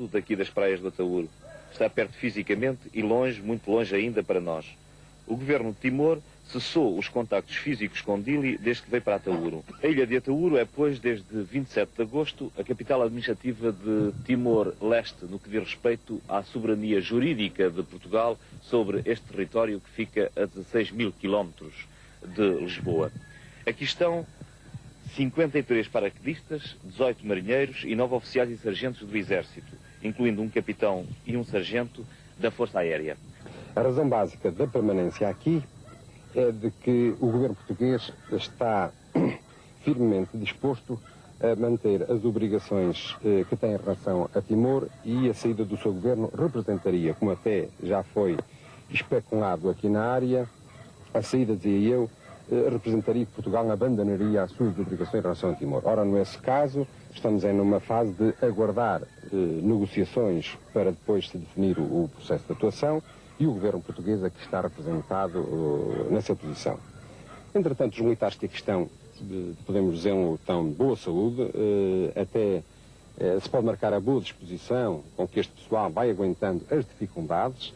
muito daqui das praias do Ataúro. Está perto fisicamente e longe, muito longe ainda para nós. O governo de Timor cessou os contactos físicos com Dili desde que veio para Ataúro. A ilha de Ataúro é, pois, desde 27 de agosto, a capital administrativa de Timor-Leste, no que diz respeito à soberania jurídica de Portugal sobre este território que fica a 16 mil quilómetros de Lisboa. Aqui estão 53 paraquedistas, 18 marinheiros e 9 oficiais e sargentos do Exército, incluindo um capitão e um sargento da Força Aérea. A razão básica da permanência aqui é de que o governo português está firmemente disposto a manter as obrigações que tem em relação a Timor, e a saída do seu governo representaria, como até já foi especulado aqui na área, a saída, dizia eu, representaria que Portugal abandonaria as suas obrigações em relação a Timor. Ora, não é esse caso, estamos numa fase de aguardar negociações para depois se definir o processo de atuação, e o governo português aqui está representado nessa posição. Entretanto, os militares que aqui estão, podemos dizer, estão de boa saúde, até se pode marcar a boa disposição com que este pessoal vai aguentando as dificuldades.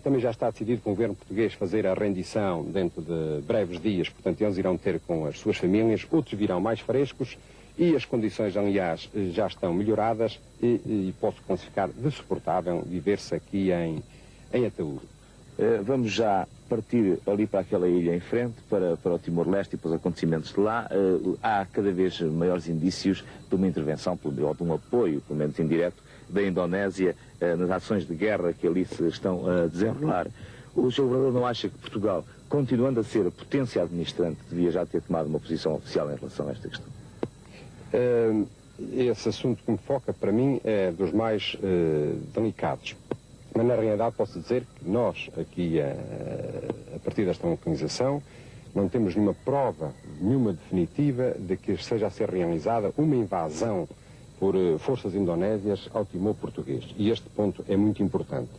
Também já está decidido com o governo português fazer a rendição dentro de breves dias, portanto eles irão ter com as suas famílias, outros virão mais frescos, e as condições, aliás, já estão melhoradas e posso classificar de suportável viver-se aqui em Ataúro. Vamos já partir ali para aquela ilha em frente, para o Timor-Leste e para os acontecimentos de lá. Há cada vez maiores indícios de uma intervenção, ou de um apoio, pelo menos indireto, da Indonésia nas ações de guerra que ali se estão a desenrolar. O Sr. Governador não acha que Portugal, continuando a ser a potência administrante, devia já ter tomado uma posição oficial em relação a esta questão? Esse assunto que me foca, para mim, é dos mais delicados. Mas, na realidade, posso dizer que nós, aqui, a partir desta organização, não temos nenhuma prova, nenhuma definitiva de que seja a ser realizada uma invasão por forças indonésias ao Timor português. E este ponto é muito importante.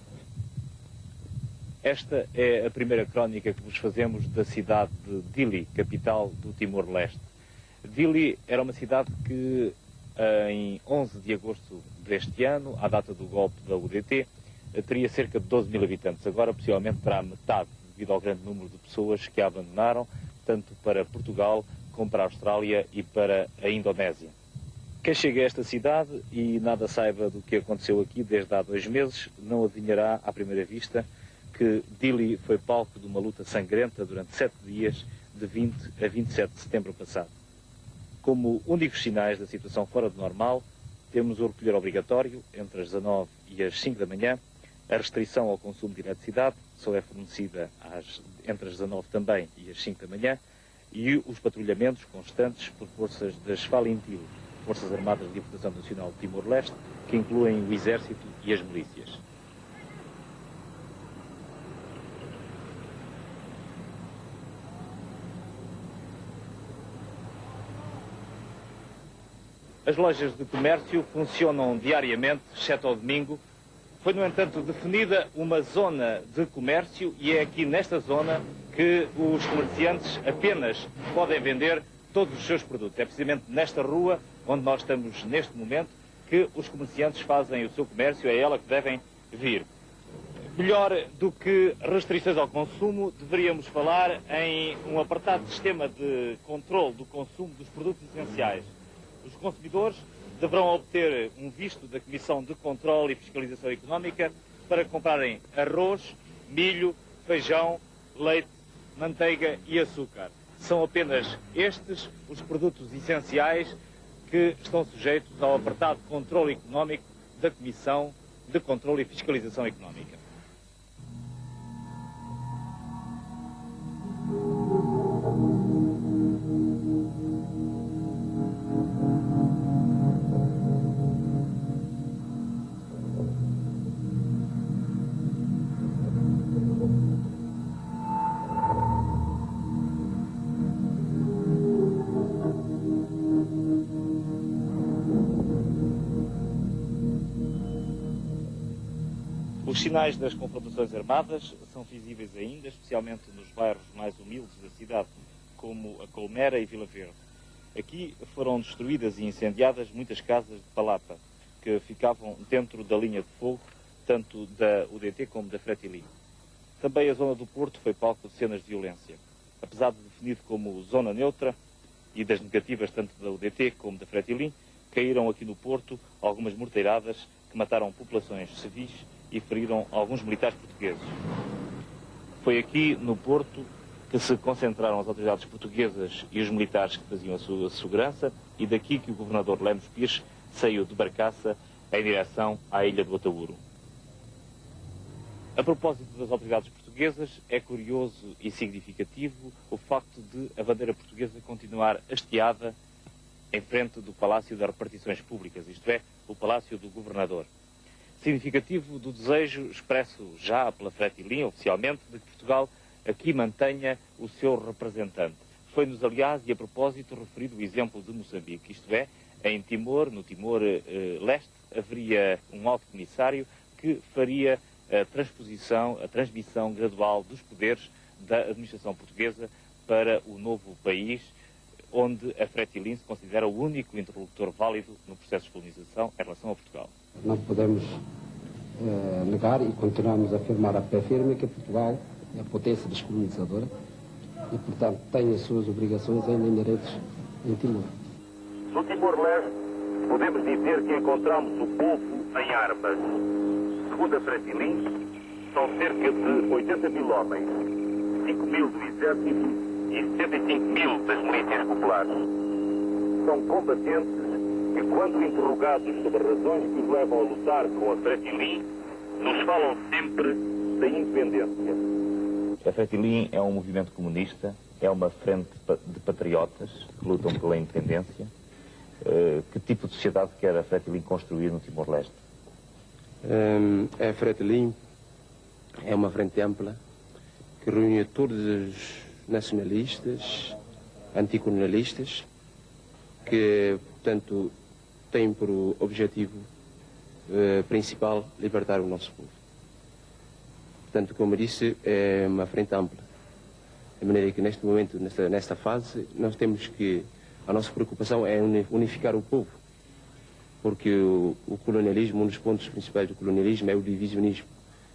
Esta é a primeira crónica que vos fazemos da cidade de Dili, capital do Timor-Leste. Dili era uma cidade que, em 11 de agosto deste ano, à data do golpe da UDT, teria cerca de 12 mil habitantes. Agora, possivelmente, terá metade, devido ao grande número de pessoas que a abandonaram, tanto para Portugal como para a Austrália e para a Indonésia. Quem chega a esta cidade e nada saiba do que aconteceu aqui desde há 2 meses, não adivinhará, à primeira vista, que Dili foi palco de uma luta sangrenta durante 7 dias, de 20 a 27 de setembro passado. Como únicos sinais da situação fora do normal, temos o recolher obrigatório entre as 19 e as 5 da manhã, a restrição ao consumo de eletricidade só é fornecida entre as 19 também e as 5 da manhã, e os patrulhamentos constantes por forças das FALINTIL, Forças Armadas de Libertação Nacional de Timor-Leste, que incluem o Exército e as milícias. As lojas de comércio funcionam diariamente, exceto ao domingo. Foi, no entanto, definida uma zona de comércio e é aqui nesta zona que os comerciantes apenas podem vender todos os seus produtos. É precisamente nesta rua, onde nós estamos neste momento, que os comerciantes fazem o seu comércio, é ela que devem vir. Melhor do que restrições ao consumo, deveríamos falar em um apertado sistema de controle do consumo dos produtos essenciais. Os consumidores deverão obter um visto da Comissão de Controle e Fiscalização Económica para comprarem arroz, milho, feijão, leite, manteiga e açúcar. São apenas estes os produtos essenciais que estão sujeitos ao apertado controle económico da Comissão de Controle e Fiscalização Económica. Os sinais das confrontações armadas são visíveis ainda, especialmente nos bairros mais humildes da cidade, como a Colmera e Vila Verde. Aqui foram destruídas e incendiadas muitas casas de palapa. que ficavam dentro da linha de fogo, tanto da UDT como da Fretilin. Também a zona do Porto foi palco de cenas de violência. Apesar de definido como zona neutra e das negativas tanto da UDT como da Fretilin, caíram aqui no Porto algumas morteiradas que mataram populações civis e feriram alguns militares portugueses. Foi aqui no Porto que se concentraram as autoridades portuguesas e os militares que faziam a sua segurança, e daqui que o governador Lemos Pires saiu de barcaça em direção à ilha do Ataúro. A propósito das autoridades portuguesas, é curioso e significativo o facto de a bandeira portuguesa continuar hasteada em frente do Palácio das Repartições Públicas, isto é, o Palácio do Governador. Significativo do desejo expresso já pela Fretilin, oficialmente, de que Portugal aqui mantenha o seu representante. Foi-nos, aliás, e a propósito, referido o exemplo de Moçambique, isto é, em Timor, no Timor-Leste, haveria um alto comissário que faria a transmissão gradual dos poderes da administração portuguesa para o novo país, onde a Fretilin se considera o único interlocutor válido no processo de colonização em relação a Portugal. Não podemos negar e continuamos a afirmar a pé firme que Portugal é a potência descolonizadora e, portanto, tem as suas obrigações ainda inerentes em Timor. No Timor-Leste, podemos dizer que encontramos o povo em armas. Segundo a Fretilin, são cerca de 80 mil homens, 5 mil do Exército e 75 mil das milícias populares. São combatentes que, quando interrogados sobre razões que os levam a lutar com a Fretilin, nos falam sempre da independência. A Fretilin é um movimento comunista, é uma frente de patriotas que lutam pela independência. Que tipo de sociedade quer a Fretilin construir no Timor-Leste? A Fretilin é uma frente ampla que reúne todos os nacionalistas, anticolonialistas, que, portanto, tem por objetivo principal libertar o nosso povo. Portanto, como eu disse, é uma frente ampla. De maneira que, neste momento, nesta fase, nós temos que... A nossa preocupação é unificar o povo. Porque o colonialismo, um dos pontos principais do colonialismo é o divisionismo.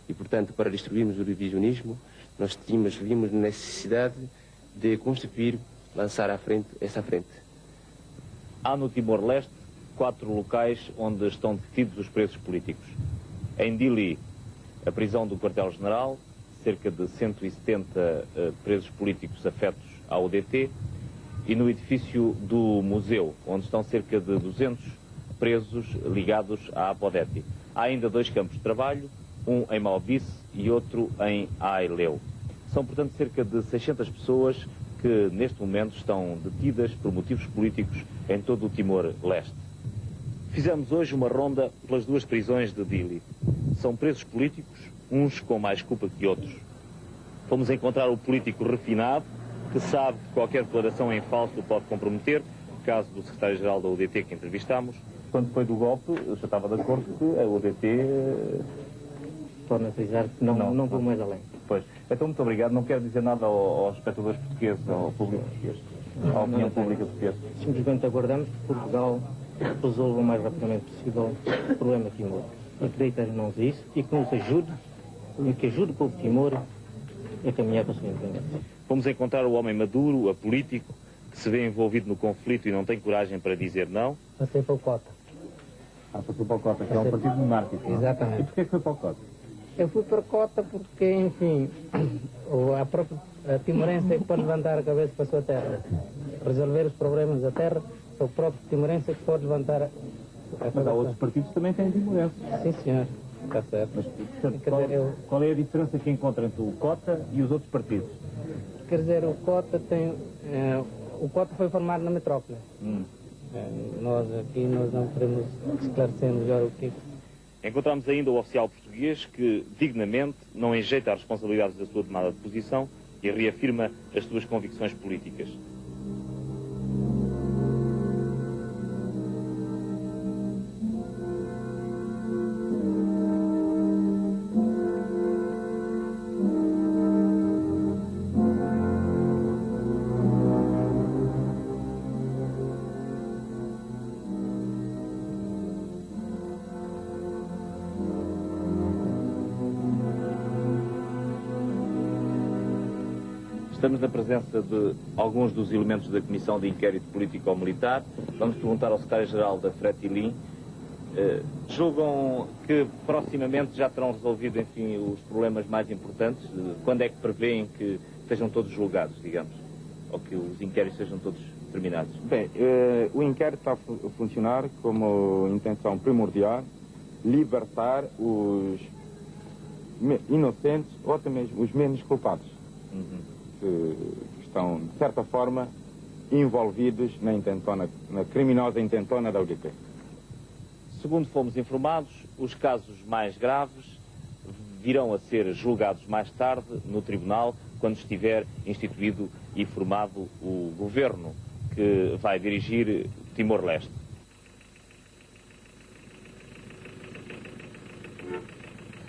E, portanto, para destruirmos o divisionismo, nós vimos necessidade de constituir, lançar à frente essa frente. Há no Timor-Leste 4 locais onde estão detidos os presos políticos. Em Dili, a prisão do quartel-general, cerca de 170 presos políticos afetos à UDT, e no edifício do museu, onde estão cerca de 200 presos ligados à Apodeti. Há ainda 2 campos de trabalho, um em Malbice e outro em Aileu. São, portanto, cerca de 600 pessoas que, neste momento, estão detidas por motivos políticos em todo o Timor-Leste. Fizemos hoje uma ronda pelas 2 prisões de Dili. São presos políticos, uns com mais culpa que outros. Fomos encontrar o político refinado, que sabe que qualquer declaração em falso o pode comprometer, no caso do secretário-geral da UDT que entrevistámos. Quando foi do golpe, eu já estava de acordo que a UDT... Torna a frisar que não vou mais além. Pois. Então, muito obrigado. Não quero dizer nada aos espectadores portugueses, ao público português, à opinião pública portuguesa. Simplesmente aguardamos que Portugal resolva o mais rapidamente possível o problema de Timor. E que deite as mãos a isso e que nos ajude, e que ajude o povo de Timor a caminhar para a sua independência. Fomos encontrar o homem maduro, a político, que se vê envolvido no conflito e não tem coragem para dizer não. Passei para o Cota. Passou para o Cota, que é um partido monárquico. Exatamente. E porquê que foi para o Cota? Eu fui para Cota porque, enfim, a própria timorense é que pode levantar a cabeça para a sua terra. Resolver os problemas da terra, é o próprio timorense que pode levantar a Mas há outros partidos que também têm timorense. Sim, senhor. Está certo. Mas, portanto, qual é a diferença que encontra entre o Cota e os outros partidos? Quer dizer, o Cota tem... o Cota foi formado na metrópole. Nós aqui não podemos esclarecer melhor o que... Encontramos ainda o oficial português que, dignamente, não enjeita as responsabilidades da sua tomada de posição e reafirma as suas convicções políticas. Estamos na presença de alguns dos elementos da Comissão de Inquérito Político-Militar. Vamos perguntar ao secretário-geral da Fretilin. Julgam que proximamente já terão resolvido, enfim, os problemas mais importantes? Quando é que prevêem que sejam todos julgados, digamos? Ou que os inquéritos sejam todos terminados? Bem, o inquérito está a funcionar como intenção primordial libertar os inocentes ou até mesmo os menos culpados, que estão, de certa forma, envolvidos na criminosa intentona da UDP. Segundo fomos informados, os casos mais graves virão a ser julgados mais tarde no Tribunal, quando estiver instituído e formado o governo que vai dirigir Timor-Leste.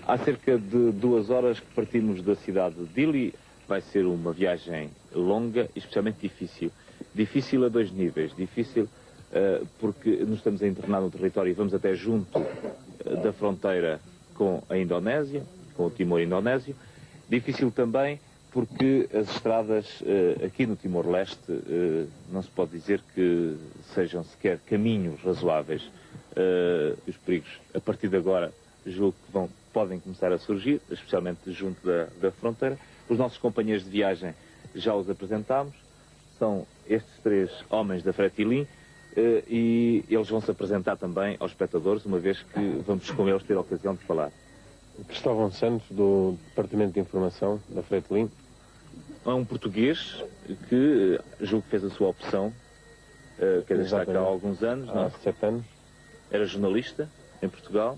Há cerca de 2 horas que partimos da cidade de Dili. Vai ser uma viagem longa e especialmente difícil. Difícil a 2 níveis. Difícil porque nos estamos a internar no território e vamos até junto da fronteira com a Indonésia, com o Timor indonésio. Difícil também porque as estradas aqui no Timor-Leste não se pode dizer que sejam sequer caminhos razoáveis. Os perigos, a partir de agora, julgo que podem começar a surgir, especialmente junto da fronteira. Os nossos companheiros de viagem já os apresentámos, são estes 3 homens da Fretilin, e eles vão se apresentar também aos espectadores, uma vez que vamos com eles ter a ocasião de falar. Cristóvão Santos, do Departamento de Informação da Fretilin. É um português que julgo que fez a sua opção, quer dizer, está cá há alguns anos, não? Há 7 anos. Era jornalista em Portugal.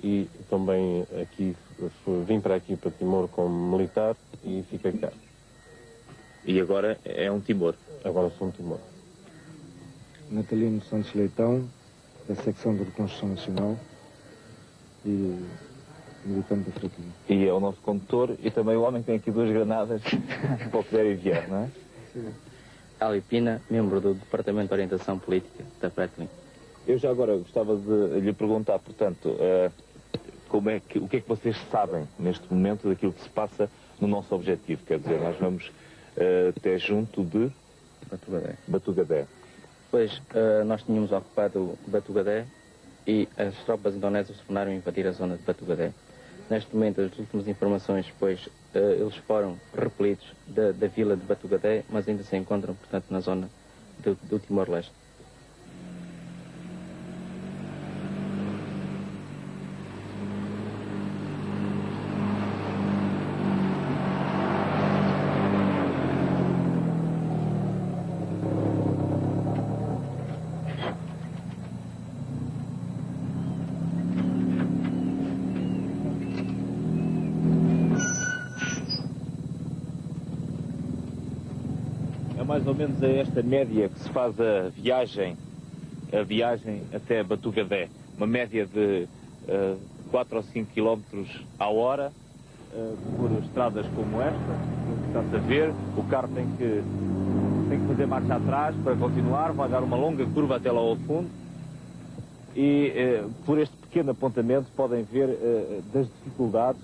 E também aqui vim para aqui para Timor como militar e fiquei cá. E agora é um Timor. Agora sou um Timor. Natalino Santos Leitão, da secção de Reconstrução Nacional e militante da Fretilin. E é o nosso condutor e também o homem que tem aqui 2 granadas para o poder enviar, não é? Sim. Ali Pina, membro do Departamento de Orientação Política da Fretilin. Eu já agora gostava de lhe perguntar, portanto, o que é que vocês sabem neste momento daquilo que se passa no nosso objetivo? Quer dizer, nós vamos até junto de Batugadé. Pois, nós tínhamos ocupado Batugadé e as tropas indonésias tornaram a invadir a zona de Batugadé. Neste momento, as últimas informações, pois, eles foram repelidos da vila de Batugadé, mas ainda se encontram, portanto, na zona do Timor-Leste. Mais ou menos a esta média que se faz a viagem até Batugadé, uma média de 4 ou 5 km à hora, por estradas como esta, que está-se a ver. O carro tem que fazer marcha atrás para continuar, vai dar uma longa curva até lá ao fundo, e por este pequeno apontamento podem ver das dificuldades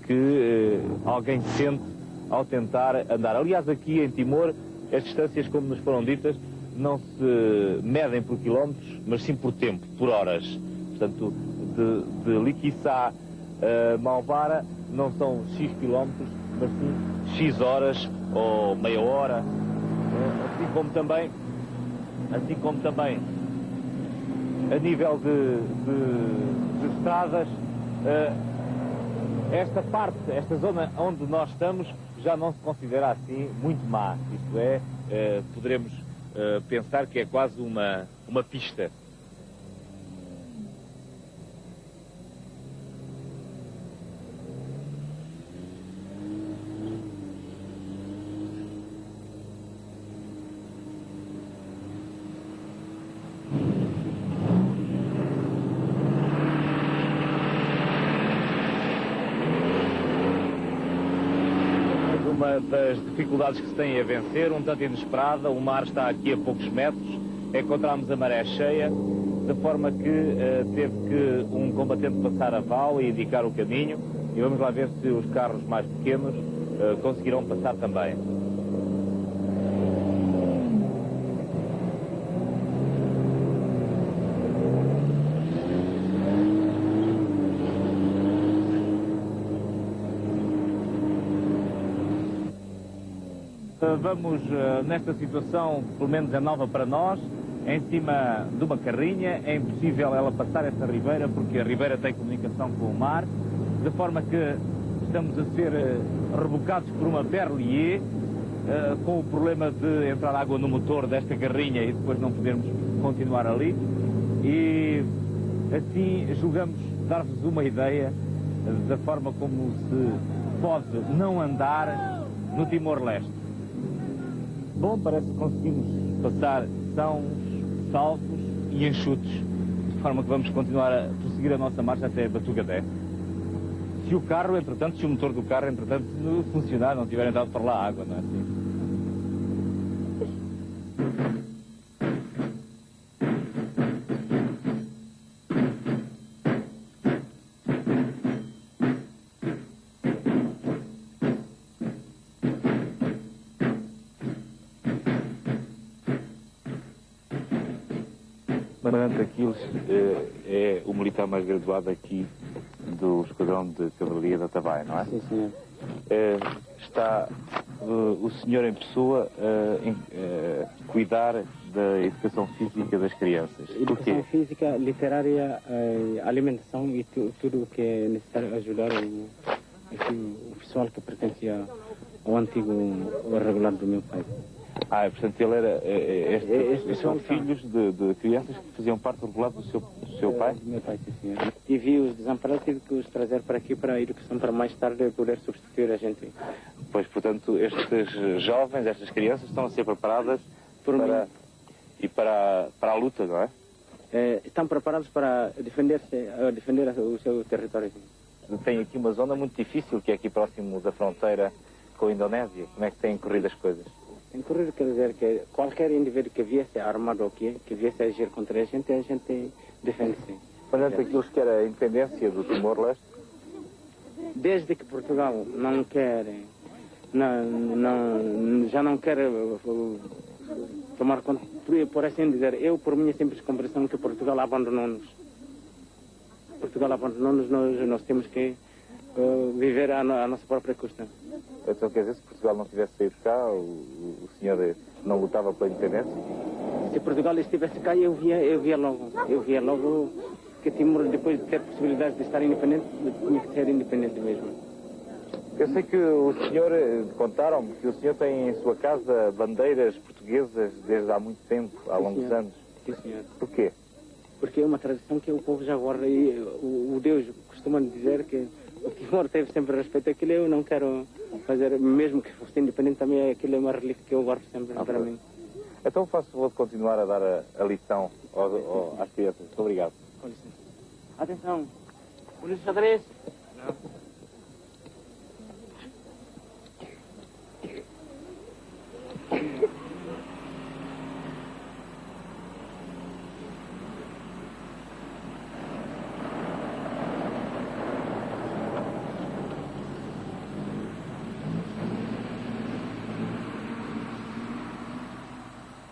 que alguém sente ao tentar andar. Aliás, aqui em Timor, as distâncias, como nos foram ditas, não se medem por quilómetros, mas sim por tempo, por horas. Portanto, de Liquiçá a Malvara não são X quilómetros, mas sim X horas ou meia hora. Assim como também a nível de estradas, esta zona onde nós estamos já não se considera assim muito má. Isto é, poderemos pensar que é quase uma pista. Uma das dificuldades que se tem a vencer, um tanto inesperada, o mar está aqui a poucos metros, encontramos a maré cheia, de forma que teve que um combatente passar a val e indicar o caminho, e vamos lá ver se os carros mais pequenos conseguirão passar também. Vamos, nesta situação, pelo menos é nova para nós, em cima de uma carrinha. É impossível ela passar essa ribeira, porque a ribeira tem comunicação com o mar, de forma que estamos a ser rebocados por uma berlier, com o problema de entrar água no motor desta carrinha e depois não podermos continuar ali. E assim julgamos dar-vos uma ideia da forma como se pode não andar no Timor-Leste. Bom, parece que conseguimos passar sãos, salvos e enxutos, de forma que vamos continuar a prosseguir a nossa marcha até Batugadé. Se o carro, entretanto, se o motor do carro, entretanto, funcionar, não tiver entrado para lá água, não é assim? Comandante Aquiles é o militar mais graduado aqui do Esquadrão de Cavalaria da Tabaia, não é? Sim, senhor. Está o senhor em pessoa a cuidar da educação física das crianças. Educação física, literária, alimentação e tudo o que é necessário ajudar o pessoal que pertencia ao antigo regular do meu pai. Portanto, ele era... Estes são filhos de crianças que faziam parte do regulado do seu pai? Do meu pai, sim, senhor. E vi os desamparados e tive que os trazer para aqui para a educação, para mais tarde poder substituir a gente. Pois, portanto, estes jovens, estas crianças estão a ser preparadas para a luta, não é? Estão preparados para defender o seu território. Tem aqui uma zona muito difícil, que é aqui próximo da fronteira com a Indonésia. Como é que têm corrido as coisas? Em correr quer dizer que qualquer indivíduo que viesse armado aqui, que viesse a agir contra a gente defende-se. Portanto, aquilo que era a independência do Timor-Leste? Desde que Portugal não quer, já não quer tomar conta, por assim dizer, por minha simples compreensão, que Portugal abandonou-nos. Portugal abandonou-nos, nós temos que viver à nossa própria custa. Então quer dizer, se Portugal não tivesse saído cá, o senhor não lutava pela independência? Se Portugal estivesse cá, eu via logo que Timor, depois de ter possibilidade de estar independente, tinha que ser independente mesmo. Eu sei que o senhor, contaram-me que o senhor tem em sua casa bandeiras portuguesas desde há muito tempo, há longos anos. Sim, senhor. Porquê? Porque é uma tradição que o povo já guarda e o Deus costuma dizer que o Timor teve sempre respeito àquilo. Eu não quero fazer, mesmo que fosse independente, também aquilo é uma relíquia que eu guardo sempre para mim. Então faço o favor de continuar a dar a lição às crianças. Muito obrigado. Com licença. Atenção. Polícia xadrez. Não.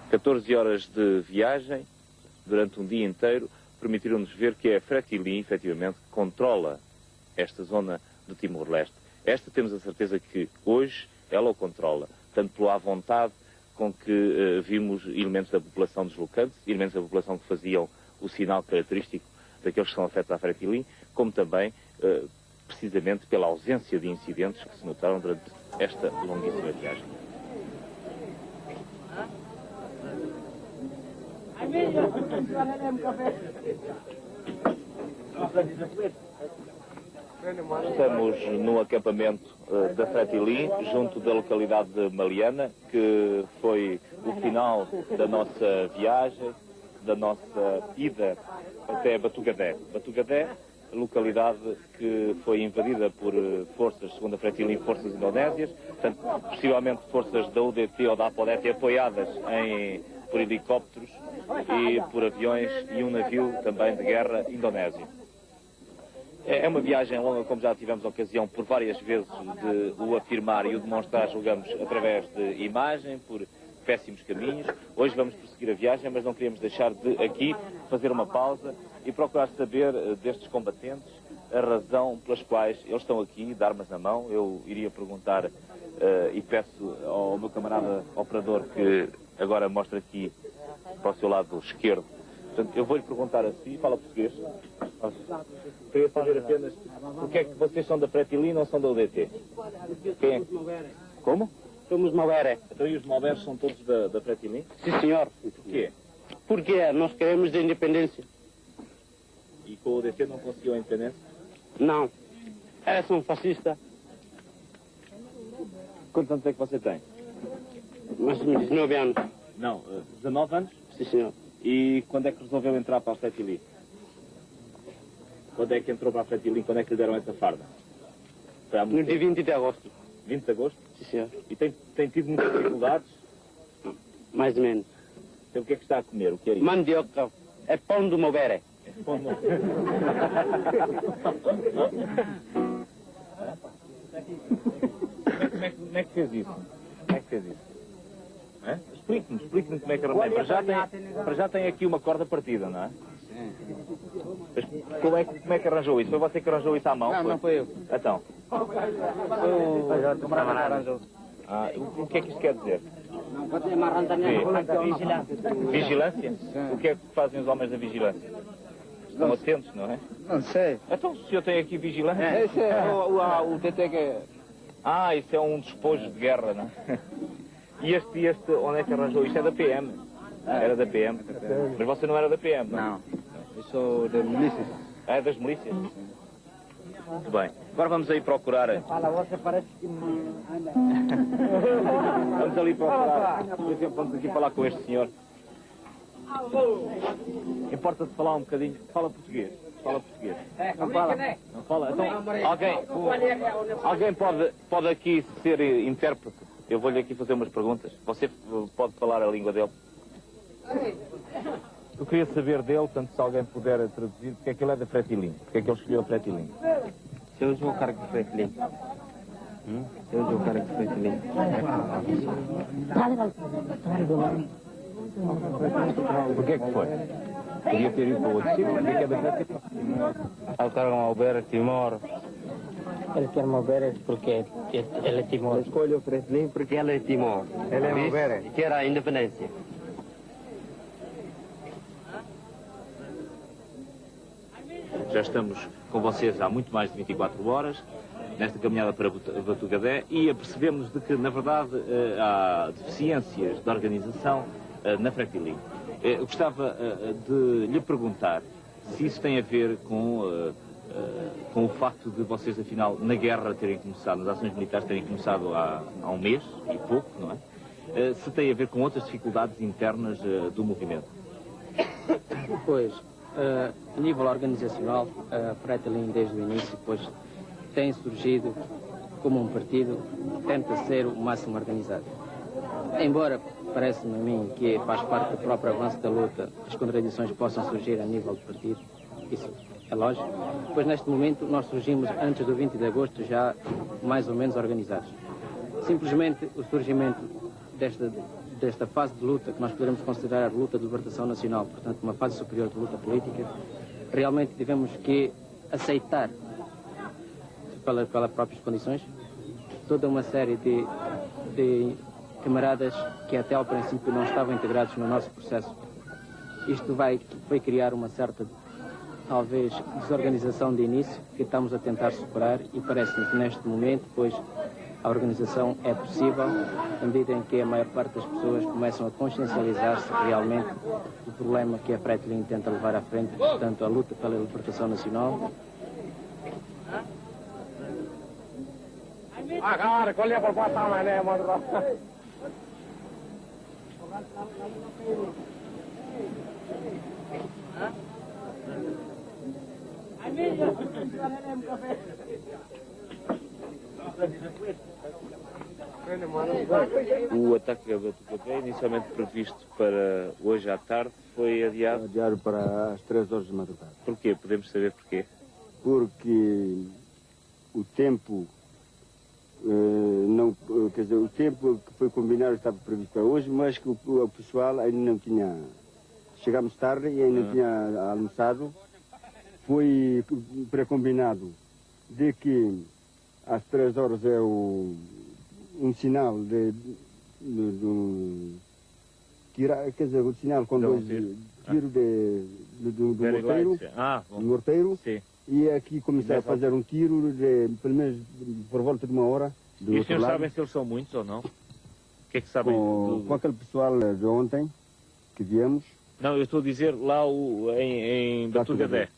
14 horas de viagem, durante um dia inteiro, permitiram-nos ver que é a Fretilin, efetivamente, que controla esta zona do Timor-Leste. Esta temos a certeza que hoje ela o controla, tanto pela vontade com que vimos elementos da população deslocantes, elementos da população que faziam o sinal característico daqueles que são afetos à Fretilin, como também, precisamente, pela ausência de incidentes que se notaram durante esta longuíssima viagem. Estamos no acampamento da Fretilin, junto da localidade de Maliana, que foi o final da nossa viagem, da nossa ida até Batugadé. Batugadé, localidade que foi invadida por forças, segundo a Fretilin, forças indonésias, portanto, possivelmente forças da UDT ou da APODET apoiadas por helicópteros e por aviões e um navio também de guerra indonésio. É uma viagem longa, como já tivemos ocasião por várias vezes de o afirmar e o demonstrar, julgamos, através de imagem, por péssimos caminhos. Hoje vamos prosseguir a viagem, mas não queríamos deixar de aqui fazer uma pausa e procurar saber destes combatentes a razão pelas quais eles estão aqui, de armas na mão. Eu iria perguntar e peço ao meu camarada operador que agora mostra aqui para o seu lado esquerdo. Portanto, eu vou-lhe perguntar assim, fala português. Queria saber apenas porque é que vocês são da Fretilin e não são da UDT? Quem é? Como? Somos Malberé. Então e os Malberes são todos da Fretilin? Sim, senhor. Porquê? Porque nós queremos a independência. E com o UDT não conseguiu a independência? Não. Eles são fascistas. Quantos anos é que você tem? Mais de 19 anos. Não, 19 anos? Sim, senhor. E quando é que resolveu entrar para a Fretilin? Quando é que entrou para a Fretilin? Quando é que lhe deram essa farda? Foi há muito No dia tempo. 20 de agosto. 20 de agosto? Sim, senhor. E tem tido muitas dificuldades? Mais ou menos. Então o que é que está a comer? O que é isso? Mandioca. É pão do Malberé. Como é que fez isso? Como é que fez isso? Explique-me como é que arranjou. Para já tem aqui uma corda partida, não é? Mas como é que arranjou isso? Foi você que arranjou isso à mão? Não foi eu. Então? O camarada arranjou. O que é que isto quer dizer? Vigilância. Vigilância? O que é que fazem os homens da vigilância? Estão atentos, não é? Não sei. Então o senhor tem aqui vigilância? Esse é o TT que é... Isso é um despojo de guerra, não é? E este, onde é que arranjou? Isto é da PM. Era da PM. Mas você não era da PM, não? Não. Eu sou da milícias. É das milícias? Muito bem. Agora vamos aí procurar. Vamos ali procurar. Por exemplo, vamos aqui falar com este senhor. Importa-se falar um bocadinho. Fala português. Fala português. Não fala. Não fala? Então, alguém pode aqui ser intérprete? Eu vou-lhe aqui fazer umas perguntas. Você pode falar a língua dele? Eu queria saber dele, tanto se alguém puder traduzir, porque é que ele é da Fretilin. Porque é que ele escolheu a Fretilin. Eu uso o cargo de Fretilin. Eu uso o cargo de Fretilin. Por que é que foi? Podia ter ido para o outro sítio, porque é da Fretilin. O cargo Malberé, Timor. Ele quer Malberé porque ele é Timor. Escolho o Fretilin porque ela é Timor. Ele é Malberé. E quer a independência. Já estamos com vocês há muito mais de 24 horas, nesta caminhada para Batugadé, e apercebemos de que, na verdade, há deficiências de organização na Fretilin. Eu gostava de lhe perguntar se isso tem a ver com o facto de vocês, afinal, na guerra terem começado, nas ações militares terem começado há um mês e pouco, não é? Se tem a ver com outras dificuldades internas do movimento. Pois, a nível organizacional, a Fretilin desde o início pois, tem surgido como um partido que tenta ser o máximo organizado. Embora parece-me a mim que faz parte do próprio avanço da luta, as contradições possam surgir a nível do partido, isso é lógico, pois neste momento nós surgimos antes do 20 de agosto já mais ou menos organizados. Simplesmente o surgimento desta fase de luta, que nós poderemos considerar a luta de libertação nacional, portanto uma fase superior de luta política, realmente tivemos que aceitar, pelas próprias condições, toda uma série de camaradas que até ao princípio não estavam integrados no nosso processo. Isto vai criar uma certa, talvez, desorganização de início, que estamos a tentar superar, e parece-me que neste momento, pois, a organização é possível, na medida em que a maior parte das pessoas começam a consciencializar-se realmente do problema que a Fretilin tenta levar à frente, portanto, a luta pela libertação nacional. O ataque a Batugadé, inicialmente previsto para hoje à tarde, foi adiado. Adiado para as 3 horas de madrugada. Porquê? Podemos saber porquê? porque o tempo quer dizer, o tempo que foi combinado estava previsto para hoje, mas que o pessoal ainda não tinha. Chegámos tarde e ainda não tinha almoçado. Foi pré-combinado de que às 3 horas é um sinal de tirar, quer dizer, o sinal com dois tiros do morteiro, morteiro. Sim. E aqui começar a fazer um tiro pelo menos por volta de 1 hora. E os senhores sabem se eles são muitos ou não? O que é que sabem? Com aquele pessoal de ontem que viemos. Não, eu estou a dizer lá em Batugadé.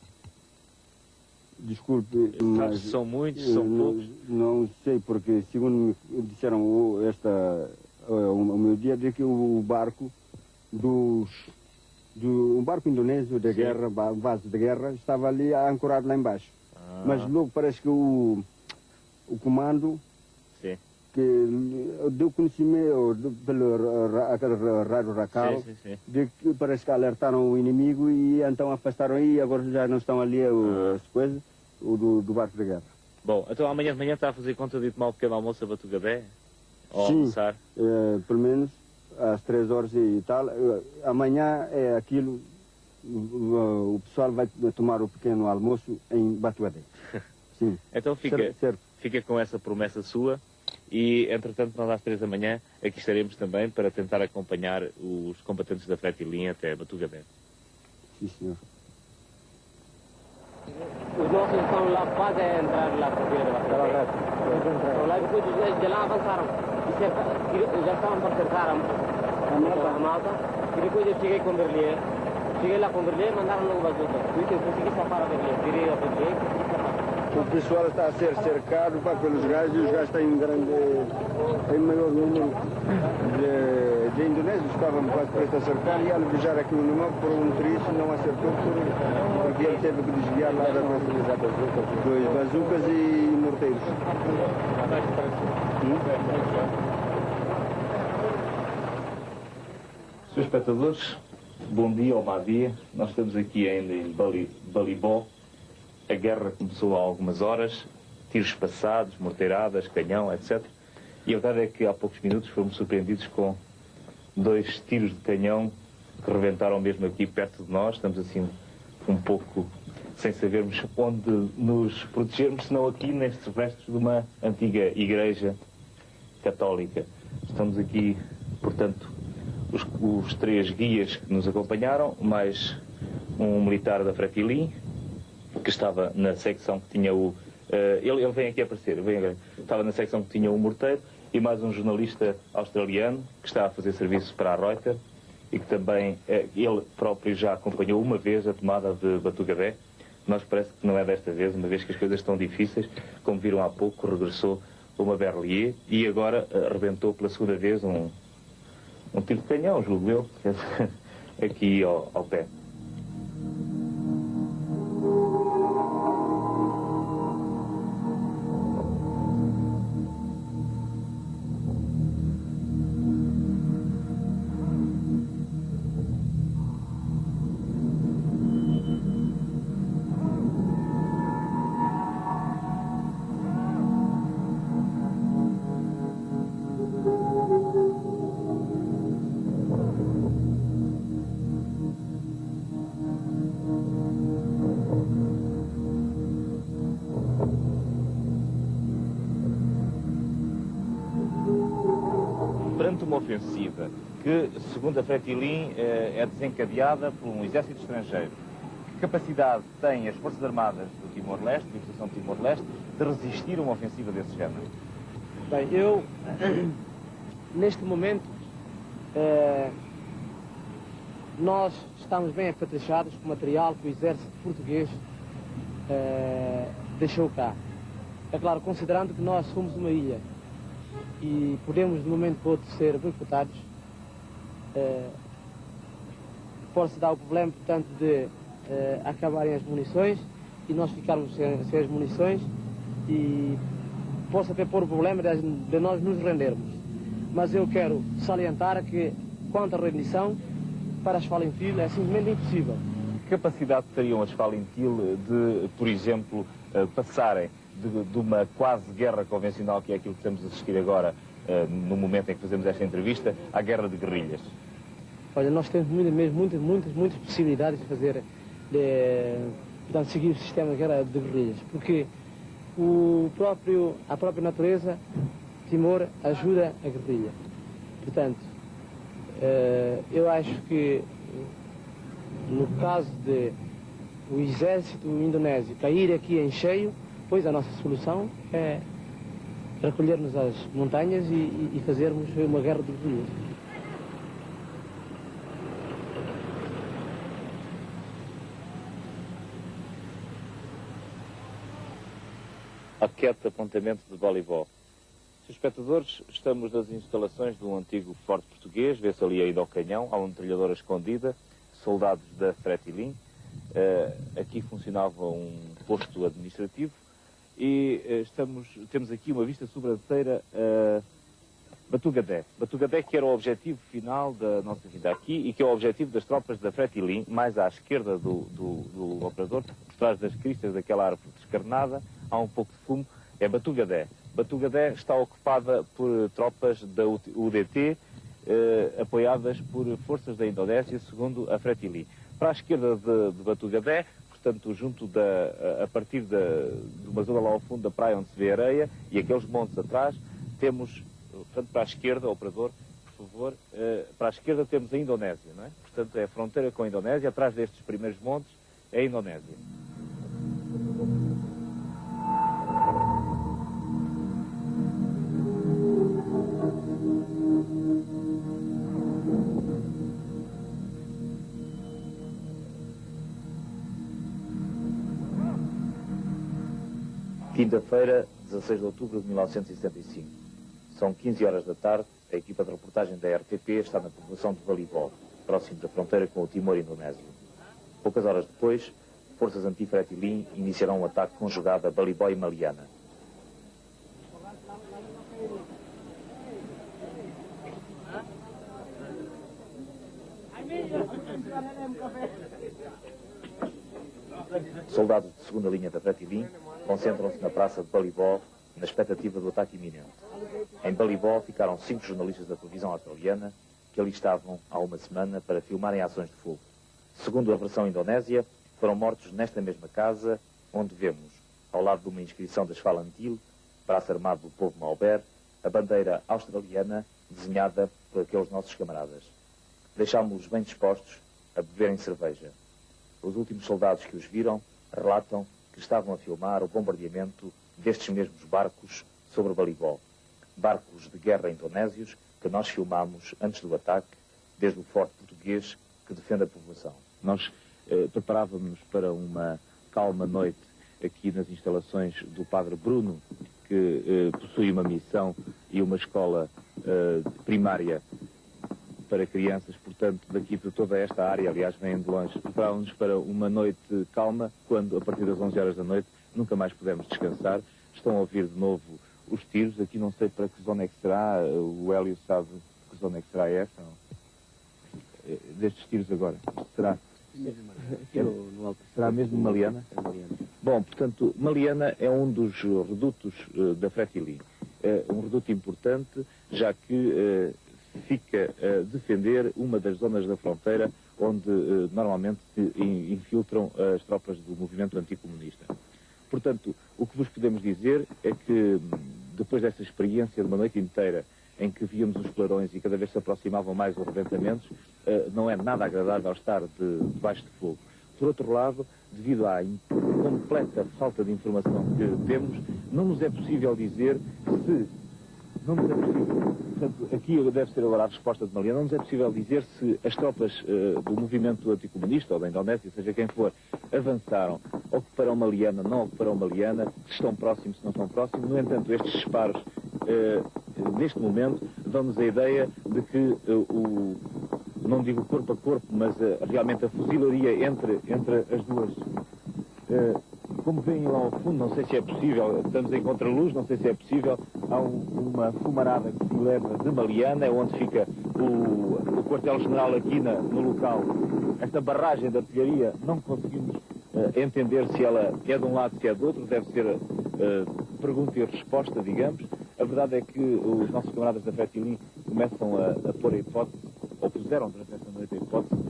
Desculpe, mas são muitos, são poucos? Não sei, porque segundo me disseram o meu dia, de que o barco um barco indonésio de guerra, base de guerra, estava ali ancorado lá embaixo. Mas logo parece que o comando que deu conhecimento pelo rádio Racal, de que parece que alertaram o inimigo e então afastaram e agora já não estão ali as coisas do barco de guerra. Bom, então amanhã de manhã está a fazer conta de tomar um pequeno almoço a Batugadé? Ou sim, almoçar? Pelo menos às 3 horas e tal. Amanhã é aquilo, o pessoal vai tomar o pequeno almoço em Batugadé. Sim. Então fica com essa promessa sua. E, entretanto, nós às 3 da manhã aqui estaremos também para tentar acompanhar os combatentes da Fretilin até Batugadé. Sim, senhor. Os nossos estão lá quase a entrar lá por beira da Batugadé. Estão lá e depois os gajos de lá avançaram. E já estavam para cercar a malta. E depois eu cheguei com Berlier. Cheguei lá com Berlier e mandaram logo bazuca. Eu consegui safar a Berlier. Tirei a Berlier e consegui safar. O pessoal está a ser cercado pelos gajos e os gajos têm maior número de indonésios que estavam quase prestes a cercar e alvejar aqui no mapa por um motorista não acertou porque ele teve que desviar lá da dois bazucas e morteiros. Senhores espectadores, bom dia ou má dia. Nós estamos aqui ainda em Balibó. A guerra começou há algumas horas, tiros passados, morteiradas, canhão, etc. E a verdade é que há poucos minutos fomos surpreendidos com 2 tiros de canhão que rebentaram mesmo aqui perto de nós. Estamos assim um pouco sem sabermos onde nos protegermos, senão aqui nestes restos de uma antiga igreja católica. Estamos aqui, portanto, os 3 guias que nos acompanharam, mais um militar da Fretilin, que estava na secção que tinha ele vem aqui aparecer, estava na secção que tinha o morteiro, e mais um jornalista australiano que está a fazer serviço para a Reuters e que também, ele próprio já acompanhou uma vez a tomada de Batugadé. Nós parece que não é desta vez, uma vez que as coisas estão difíceis. Como viram há pouco, regressou uma Berlier e agora rebentou pela segunda vez um tiro de canhão, julgo eu, aqui ao pé. Perante uma ofensiva que, segundo a Fretilin, é desencadeada por um exército estrangeiro, que capacidade têm as Forças Armadas do Timor-Leste, da Administração de Timor-Leste, de resistir a uma ofensiva desse género? Bem, eu, neste momento, nós estamos bem apetrechados com o material que o exército português deixou cá. É claro, considerando que nós somos uma ilha e podemos, de um momento para outro, ser boicotados, pode-se dar o problema, portanto, de acabarem as munições e nós ficarmos sem as munições e possa até pôr o problema de nós nos rendermos. Mas eu quero salientar que, quanto à rendição, para as Falentil é simplesmente impossível. Que capacidade teriam as Falentil de, por exemplo, passarem de uma quase guerra convencional, que é aquilo que estamos a assistir agora, no momento em que fazemos esta entrevista, à guerra de guerrilhas? Olha, nós temos muitas possibilidades de fazer, portanto, seguir o sistema de guerra de guerrilhas, porque a própria natureza, Timor, ajuda a guerrilha. Portanto, eu acho que no caso de o exército indonésio cair aqui em cheio, pois a nossa solução é recolher-nos às montanhas e fazermos uma guerra de guerrilhas. Maquete de apontamento de voleibol. Senhores espectadores, estamos nas instalações de um antigo forte português, vê-se ali a ida ao canhão, há uma metralhadora escondida, soldados da Fretilin. Aqui funcionava um posto administrativo e temos aqui uma vista sobranceira a Batugadé. Batugadé, que era o objetivo final da nossa vida aqui e que é o objetivo das tropas da Fretilin, mais à esquerda do operador, por trás das cristas daquela árvore descarnada, há um pouco de fumo, é Batugadé. Batugadé está ocupada por tropas da UDT, apoiadas por forças da Indonésia, segundo a Fretilin. Para a esquerda de Batugadé, portanto, a partir de uma zona lá ao fundo da praia onde se vê areia e aqueles montes atrás, temos, portanto, para a esquerda, operador, por favor, para a esquerda temos a Indonésia, não é? Portanto, é a fronteira com a Indonésia, atrás destes primeiros montes é a Indonésia. Quinta-feira, 16 de outubro de 1975. São 15 horas da tarde, a equipa de reportagem da RTP está na povoação de Balibol, próximo da fronteira com o Timor indonésio. Poucas horas depois, forças anti-Fretilin iniciarão um ataque conjugado a Balibol e Maliana. Soldados de segunda linha da Fretilin concentram-se na praça de Balibol na expectativa do ataque iminente. Em Balibol ficaram 5 jornalistas da televisão australiana que ali estavam há uma semana para filmarem ações de fogo. Segundo a versão indonésia, foram mortos nesta mesma casa onde vemos, ao lado de uma inscrição das Falantil, braço armado do povo Maober, a bandeira australiana desenhada por aqueles nossos camaradas. Deixámos-los bem dispostos a beberem cerveja. Os últimos soldados que os viram relatam que estavam a filmar o bombardeamento destes mesmos barcos sobre Balibol. Barcos de guerra indonésios que nós filmámos antes do ataque, desde o forte português que defende a povoação. Nós preparávamos para uma calma noite aqui nas instalações do Padre Bruno, que possui uma missão e uma escola primária para crianças, portanto, daqui de toda esta área, aliás, vêm de longe. Preparávamos para uma noite calma, quando, a partir das 11 horas da noite, nunca mais pudemos descansar. Estão a ouvir de novo os tiros. Aqui não sei para que zona é que será. O Hélio sabe que zona é que será essa. Destes tiros agora. Será? Será mesmo Maliana? Bom, portanto, Maliana é um dos redutos da Fretilin. É um reduto importante, já que fica a defender uma das zonas da fronteira onde normalmente se infiltram as tropas do movimento anticomunista. Portanto, o que vos podemos dizer é que depois dessa experiência de uma noite inteira em que víamos os clarões e cada vez se aproximavam mais os rebentamentos, não é nada agradável estar debaixo de fogo. Por outro lado, devido à completa falta de informação que temos, não nos é possível dizer se... Não nos é possível, portanto, aqui deve ser agora a resposta de Maliana, não nos é possível dizer se as tropas do movimento anticomunista ou da Indonésia, seja quem for, avançaram, ocuparão Maliana, não ocuparão Maliana, se estão próximos, se não estão próximos. No entanto, estes disparos, neste momento, dão-nos a ideia de que não digo corpo a corpo, mas realmente a fuzilaria entre as duas... Como veem lá ao fundo, não sei se é possível, estamos em contraluz, não sei se é possível, há uma fumarada que se leva de Maliana, é onde fica o quartel-general aqui no local. Esta barragem de artilharia não conseguimos entender se ela é de um lado, se é do outro, deve ser pergunta e resposta, digamos. A verdade é que os nossos camaradas da Fretilin começam a pôr a hipótese, ou puseram durante esta noite a hipótese,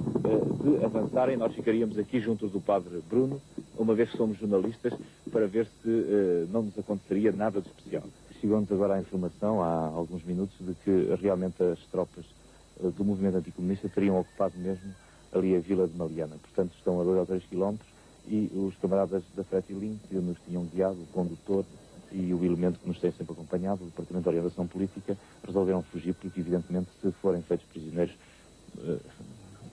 de avançarem. Nós ficaríamos aqui junto do Padre Bruno, uma vez que somos jornalistas, para ver se não nos aconteceria nada de especial. Chegou-nos agora a informação, há alguns minutos, de que realmente as tropas do movimento anticomunista teriam ocupado mesmo ali a vila de Maliana. Portanto, estão a 2 ou 3 quilómetros e os camaradas da Fretilin, que nos tinham guiado, o condutor e o elemento que nos tem sempre acompanhado, o Departamento de Orientação Política, resolveram fugir porque, evidentemente, se forem feitos prisioneiros,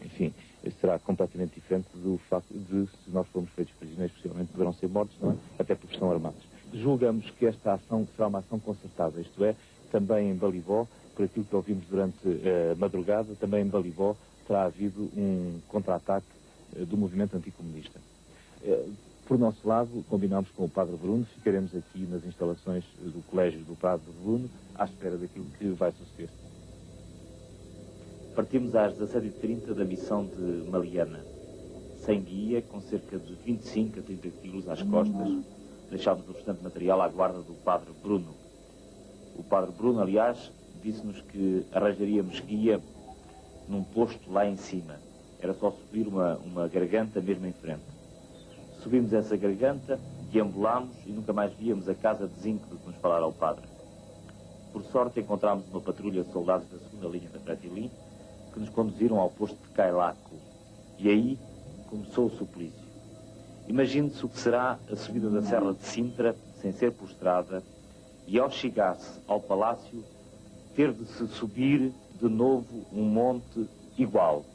enfim, será completamente diferente do facto de, se nós formos feitos prisioneiros, possivelmente poderão ser mortos, não é? Até porque estão armados. Julgamos que esta ação será uma ação concertada, isto é, também em Balibó, por aquilo que ouvimos durante a madrugada, também em Balibó terá havido um contra-ataque do movimento anticomunista. Por nosso lado, combinamos com o Padre Bruno, ficaremos aqui nas instalações do Colégio do Padre Bruno, à espera daquilo que vai suceder. Partimos às 17h30 da missão de Maliana, sem guia, com cerca de 25 a 30 quilos às costas. Deixámos o restante material à guarda do Padre Bruno. O Padre Bruno, aliás, disse-nos que arranjaríamos guia num posto lá em cima. Era só subir uma garganta mesmo em frente. Subimos essa garganta, deambulámos e nunca mais víamos a casa de zinco de que nos falara o padre. Por sorte, encontramos uma patrulha de soldados da segunda linha da Fretilin que nos conduziram ao posto de Cailaco. E aí começou o suplício. Imagine-se o que será a subida da Serra de Sintra, sem ser por estrada, e ao chegar-se ao palácio, ter de se subir de novo um monte igual.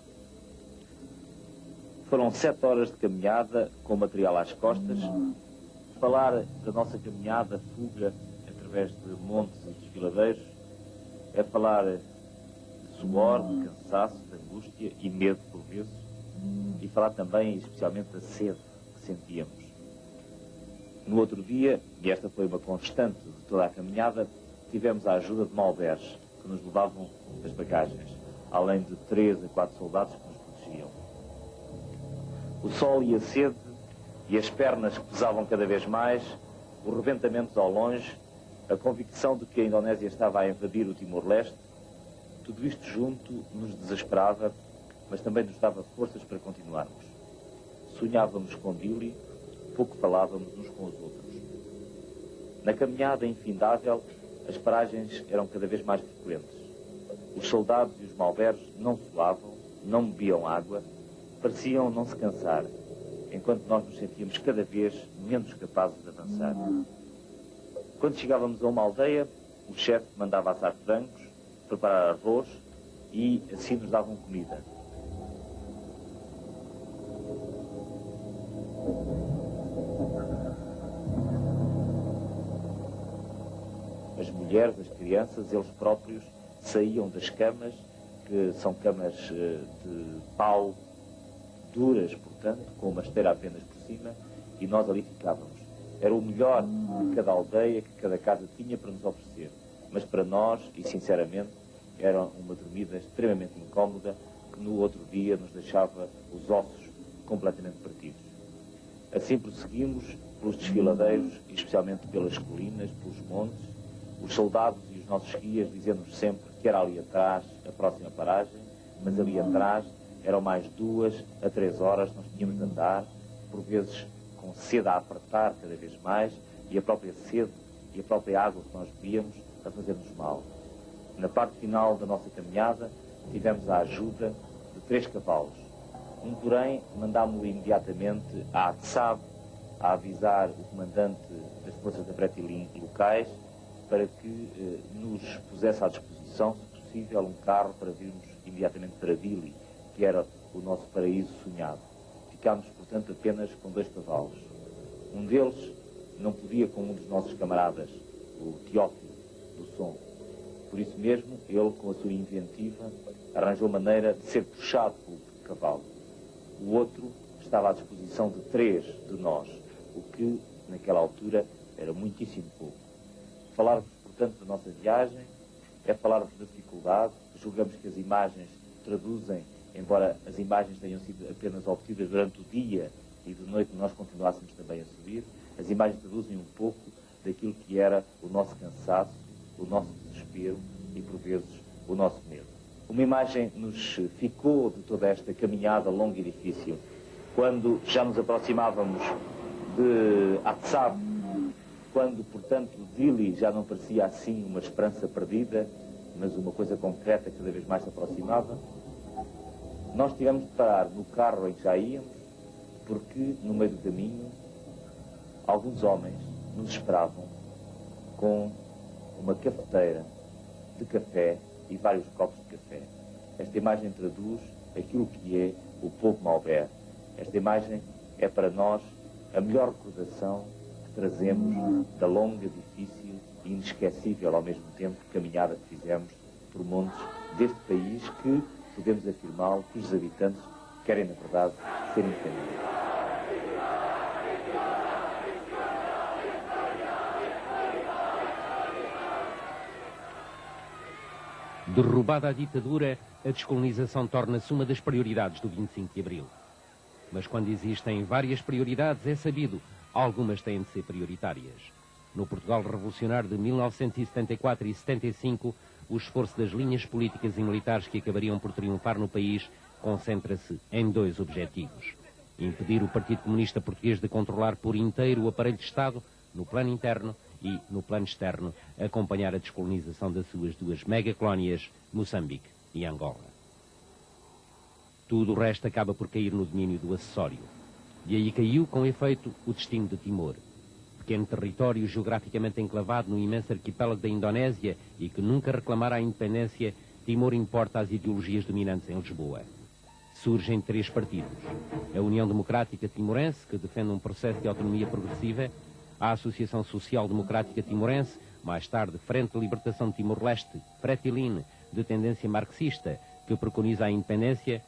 Foram 7 horas de caminhada, com material às costas. Falar da nossa caminhada, fuga, através de montes e desfiladeiros, é falar de suor, de cansaço, de angústia e medo por vezes, e falar também, especialmente, da sede que sentíamos. No outro dia, e esta foi uma constante de toda a caminhada, tivemos a ajuda de malberes, que nos levavam as bagagens, além de 3 a 4 soldados que nos protegiam. O sol e a sede, e as pernas que pesavam cada vez mais, os rebentamentos ao longe, a convicção de que a Indonésia estava a invadir o Timor-Leste, tudo isto junto nos desesperava, mas também nos dava forças para continuarmos. Sonhávamos com Dili, pouco falávamos uns com os outros. Na caminhada infindável, as paragens eram cada vez mais frequentes. Os soldados e os malberes não suavam, não bebiam água, pareciam não se cansar, enquanto nós nos sentíamos cada vez menos capazes de avançar. Quando chegávamos a uma aldeia, o chefe mandava assar frangos, preparar arroz e assim nos davam comida. As mulheres, as crianças, eles próprios saíam das camas, que são camas de pau, duras, portanto, com uma esteira apenas por cima, e nós ali ficávamos. Era o melhor que cada aldeia, que cada casa tinha para nos oferecer. Mas para nós, e sinceramente, era uma dormida extremamente incómoda, que no outro dia nos deixava os ossos completamente partidos. Assim prosseguimos pelos desfiladeiros, e especialmente pelas colinas, pelos montes, os soldados e os nossos guias dizendo-nos sempre que era ali atrás a próxima paragem, mas ali atrás eram mais 2 a 3 horas, nós tínhamos de andar, por vezes com sede a apertar cada vez mais, e a própria sede e a própria água que nós bebíamos a fazer-nos mal. Na parte final da nossa caminhada, tivemos a ajuda de 3 cavalos. Um, porém, mandámo-lo imediatamente à ATSAB, a avisar o comandante das forças da Fretilin locais, para que nos pusesse à disposição, se possível, um carro para virmos imediatamente para Dili, que era o nosso paraíso sonhado. Ficámos, portanto, apenas com 2 cavalos. Um deles não podia com um dos nossos camaradas, o Teófilo, do som. Por isso mesmo, ele, com a sua inventiva, arranjou maneira de ser puxado pelo cavalo. O outro estava à disposição de 3 de nós, o que, naquela altura, era muitíssimo pouco. Falar-vos, portanto, da nossa viagem é falar-vos da dificuldade. Julgamos que as imagens traduzem, embora as imagens tenham sido apenas obtidas durante o dia e de noite nós continuássemos também a subir, as imagens traduzem um pouco daquilo que era o nosso cansaço, o nosso desespero e, por vezes, o nosso medo. Uma imagem nos ficou de toda esta caminhada longa e difícil, quando já nos aproximávamos de Atsab, quando, portanto, Dili já não parecia assim uma esperança perdida, mas uma coisa concreta que cada vez mais se aproximava, nós tivemos de parar no carro em que já íamos, porque, no meio do caminho, alguns homens nos esperavam com uma cafeteira de café e vários copos de café. Esta imagem traduz aquilo que é o povo Maubert. Esta imagem é para nós a melhor recordação que trazemos da longa, difícil e inesquecível ao mesmo tempo caminhada que fizemos por montes deste país que, podemos afirmá-lo, cujos habitantes querem, na verdade, ser independentes. Derrubada a ditadura, a descolonização torna-se uma das prioridades do 25 de Abril. Mas quando existem várias prioridades, é sabido, algumas têm de ser prioritárias. No Portugal revolucionário de 1974 e 75, o esforço das linhas políticas e militares que acabariam por triunfar no país concentra-se em dois objetivos. Impedir o Partido Comunista Português de controlar por inteiro o aparelho de Estado, no plano interno, e, no plano externo, acompanhar a descolonização das suas duas megacolónias, Moçambique e Angola. Tudo o resto acaba por cair no domínio do acessório. E aí caiu, com efeito, o destino de Timor. Pequeno território geograficamente enclavado no imenso arquipélago da Indonésia e que nunca reclamara a independência, Timor importa as ideologias dominantes em Lisboa. Surgem três partidos. A União Democrática Timorense, que defende um processo de autonomia progressiva, a Associação Social Democrática Timorense, mais tarde Frente de Libertação de Timor-Leste, Fretilin, de tendência marxista, que preconiza a independência,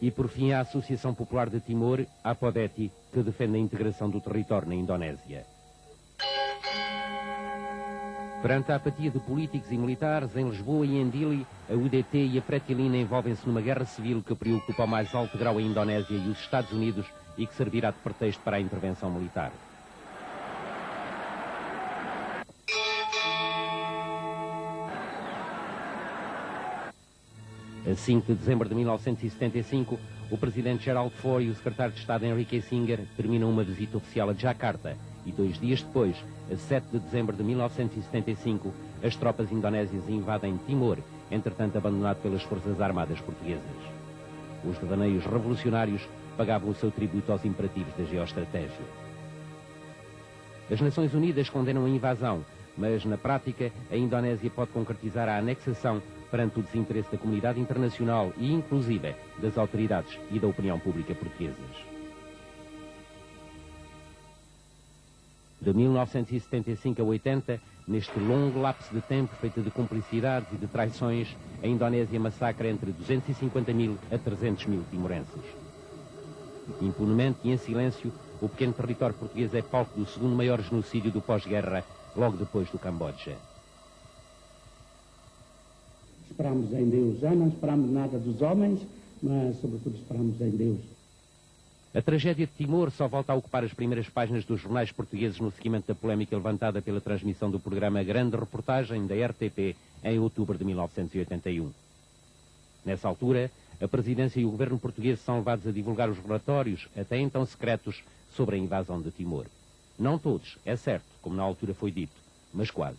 e por fim a Associação Popular de Timor, a APODETI, que defende a integração do território na Indonésia. Perante a apatia de políticos e militares, em Lisboa e em Dili, a UDT e a Fretilin envolvem-se numa guerra civil que preocupa ao mais alto grau a Indonésia e os Estados Unidos e que servirá de pretexto para a intervenção militar. A 5 de dezembro de 1975, o presidente Gerald Ford e o secretário de Estado Henry Kissinger terminam uma visita oficial a Jakarta e 2 dias depois, a 7 de dezembro de 1975, as tropas indonésias invadem Timor, entretanto abandonado pelas Forças Armadas Portuguesas. Os devaneios revolucionários pagavam o seu tributo aos imperativos da geoestratégia. As Nações Unidas condenam a invasão, mas na prática a Indonésia pode concretizar a anexação perante o desinteresse da comunidade internacional e, inclusive, das autoridades e da opinião pública portuguesas. De 1975 a 80, neste longo lapso de tempo feito de cumplicidades e de traições, a Indonésia massacra entre 250 mil a 300 mil timorenses. Impunemente e em silêncio, o pequeno território português é palco do segundo maior genocídio do pós-guerra, logo depois do Camboja. Esperamos em Deus, já não esperamos nada dos homens, mas sobretudo esperamos em Deus. A tragédia de Timor só volta a ocupar as primeiras páginas dos jornais portugueses no seguimento da polémica levantada pela transmissão do programa Grande Reportagem da RTP em outubro de 1981. Nessa altura, a presidência e o governo português são levados a divulgar os relatórios, até então secretos, sobre a invasão de Timor. Não todos, é certo, como na altura foi dito, mas quase.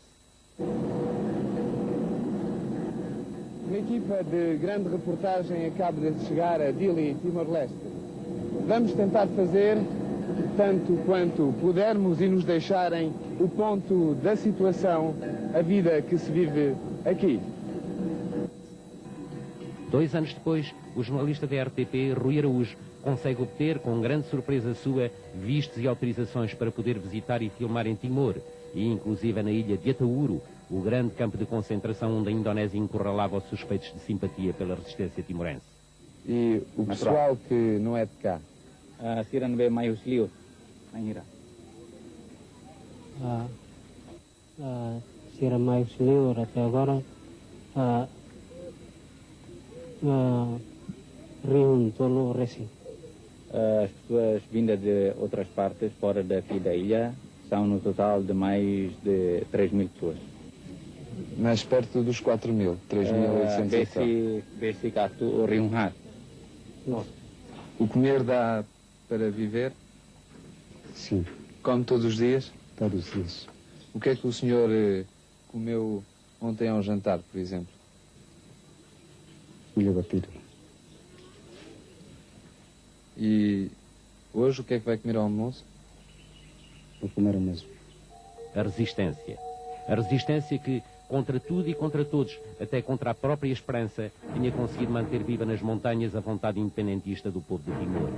Uma equipa de Grande Reportagem acaba de chegar a Dili, Timor-Leste. Vamos tentar fazer, tanto quanto pudermos e nos deixarem, o ponto da situação, a vida que se vive aqui. 2 anos depois, o jornalista da RTP, Rui Araújo, consegue obter, com grande surpresa sua, vistos e autorizações para poder visitar e filmar em Timor, e inclusive na ilha de Atauro, o grande campo de concentração onde a Indonésia encurralava os suspeitos de simpatia pela resistência timorense. E o pessoal que não é de cá? Siran be Maius Liu, Angira. Siran Maius Liu, até agora, Riun Tolo Resi. As pessoas vindas de outras partes, fora daqui da ilha, são no total de mais de 3.000 pessoas. Mais perto dos 4.000, 3.800 Basicamente, o Rio Rar. O comer dá para viver? Sim. Come todos os dias? Todos os dias. O que é que o senhor comeu ontem ao jantar, por exemplo? Milho batido. E hoje o que é que vai comer ao almoço? Vou comer o mesmo. A resistência. A resistência que, contra tudo e contra todos, até contra a própria esperança, tinha conseguido manter viva nas montanhas a vontade independentista do povo de Timor.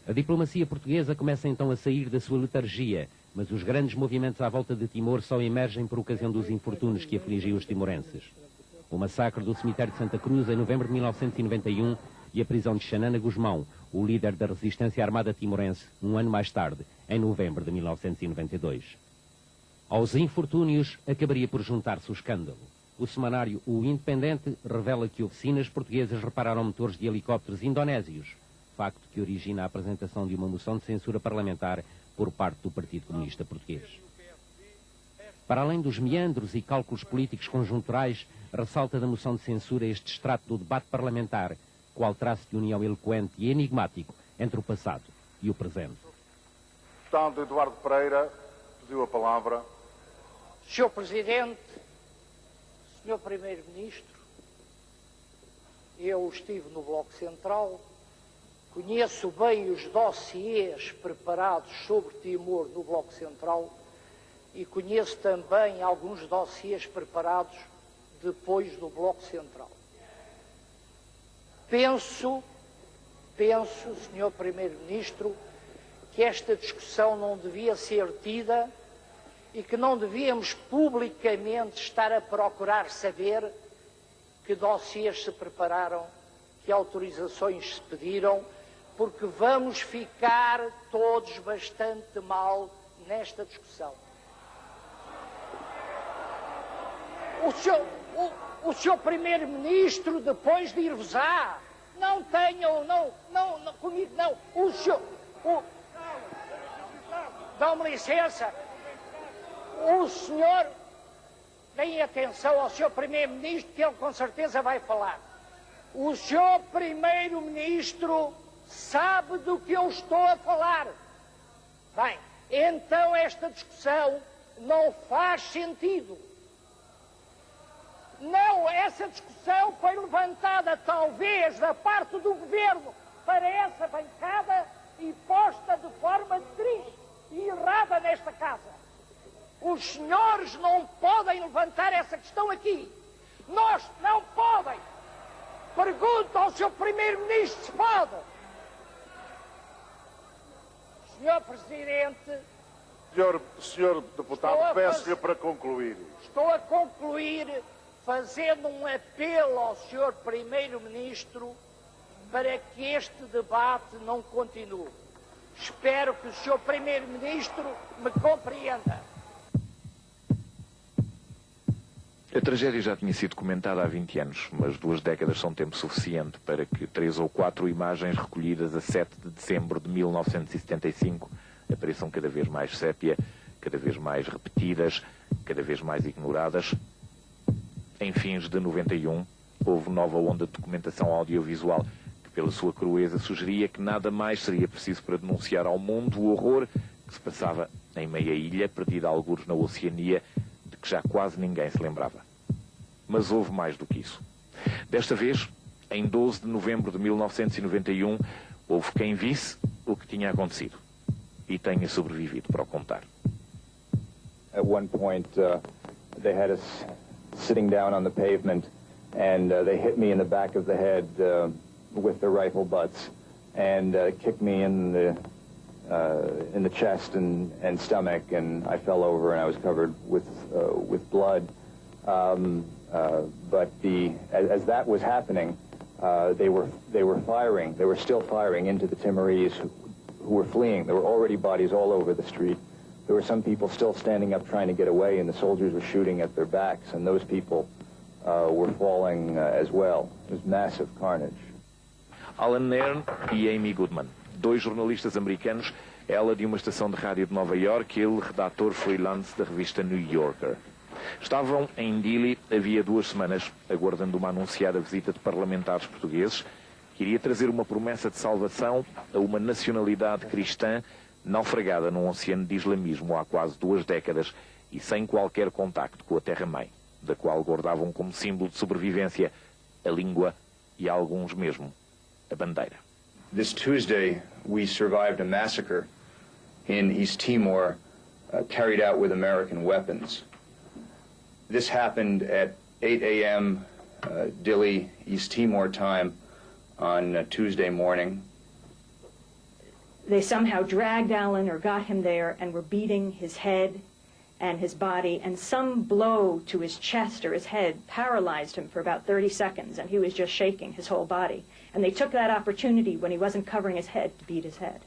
A diplomacia portuguesa começa então a sair da sua letargia, mas os grandes movimentos à volta de Timor só emergem por ocasião dos infortúnios que afligiam os timorenses. O massacre do cemitério de Santa Cruz em novembro de 1991 e a prisão de Xanana Gusmão, o líder da resistência armada timorense, um ano mais tarde, em novembro de 1992. Aos infortúnios acabaria por juntar-se o escândalo. O semanário O Independente revela que oficinas portuguesas repararam motores de helicópteros indonésios, facto que origina a apresentação de uma moção de censura parlamentar por parte do Partido Comunista Português. Para além dos meandros e cálculos políticos conjunturais, ressalta da moção de censura este extrato do debate parlamentar, qual traço de união eloquente e enigmático entre o passado e o presente. Deputado Eduardo Pereira pediu a palavra. Sr. Presidente, Sr. Primeiro-Ministro, eu estive no Bloco Central, conheço bem os dossiês preparados sobre Timor no Bloco Central e conheço também alguns dossiês preparados depois do Bloco Central. Penso, Sr. Primeiro-Ministro, que esta discussão não devia ser tida e que não devíamos publicamente estar a procurar saber que dossiês se prepararam, que autorizações se pediram, porque vamos ficar todos bastante mal nesta discussão. O Sr. Primeiro-Ministro, depois de ir vozar, não tenham, não, comigo não, dá-me licença, o senhor, deem atenção ao Sr. Primeiro-Ministro, que ele com certeza vai falar. O Sr. Primeiro-Ministro sabe do que eu estou a falar. Bem, então esta discussão não faz sentido. Não, essa discussão foi levantada talvez da parte do Governo para essa bancada e posta de forma triste e errada nesta casa. Os senhores não podem levantar essa questão aqui. Nós não podem. Pergunto ao Sr. Primeiro-Ministro se pode. Sr. Presidente... Senhor Deputado, peço-lhe para concluir. Estou a concluir fazendo um apelo ao Sr. Primeiro-Ministro para que este debate não continue. Espero que o Sr. Primeiro-Ministro me compreenda. A tragédia já tinha sido comentada há 20 anos, mas 2 décadas são tempo suficiente para que 3 ou 4 imagens recolhidas a 7 de dezembro de 1975 apareçam cada vez mais sépia, cada vez mais repetidas, cada vez mais ignoradas. Em fins de 91, houve nova onda de documentação audiovisual que, pela sua crueza, sugeria que nada mais seria preciso para denunciar ao mundo o horror que se passava em meia ilha, perdida a algures na Oceania, de que já quase ninguém se lembrava. Mas houve mais do que isso. Desta vez, em 12 de novembro de 1991, houve quem visse o que tinha acontecido e tenha sobrevivido para o contar. At one point, they had us sitting down on the pavement, and they hit me in the back of the head with their rifle butts, and kicked me in the chest and stomach, and I fell over and I was covered with blood. But as that was happening, they were firing. They were still firing into the Timorese who were fleeing. There were already bodies all over the street. There were some people still standing up trying to get away, and the soldiers were shooting at their backs, and those people were falling as well. It was massive carnage. Alan Nairn e Amy Goodman, 2 jornalistas americanos, ela de uma estação de rádio de Nova York, ele redator freelance da revista New Yorker. Estavam em Dili havia 2 semanas, aguardando uma anunciada visita de parlamentares portugueses, que iria trazer uma promessa de salvação a uma nacionalidade cristã naufragada num oceano de islamismo há quase 2 décadas e sem qualquer contacto com a terra-mãe, da qual guardavam como símbolo de sobrevivência a língua e alguns mesmo a bandeira. This Tuesday, we survived a massacre in East Timor carried out with American weapons. This happened at 8 a.m. Dili, East Timor time on Tuesday morning. They somehow dragged Alan or got him there and were beating his head and his body, and some blow to his chest or his head paralyzed him for about 30 seconds, and he was just shaking his whole body. And they took that opportunity when he wasn't covering his head to beat his head.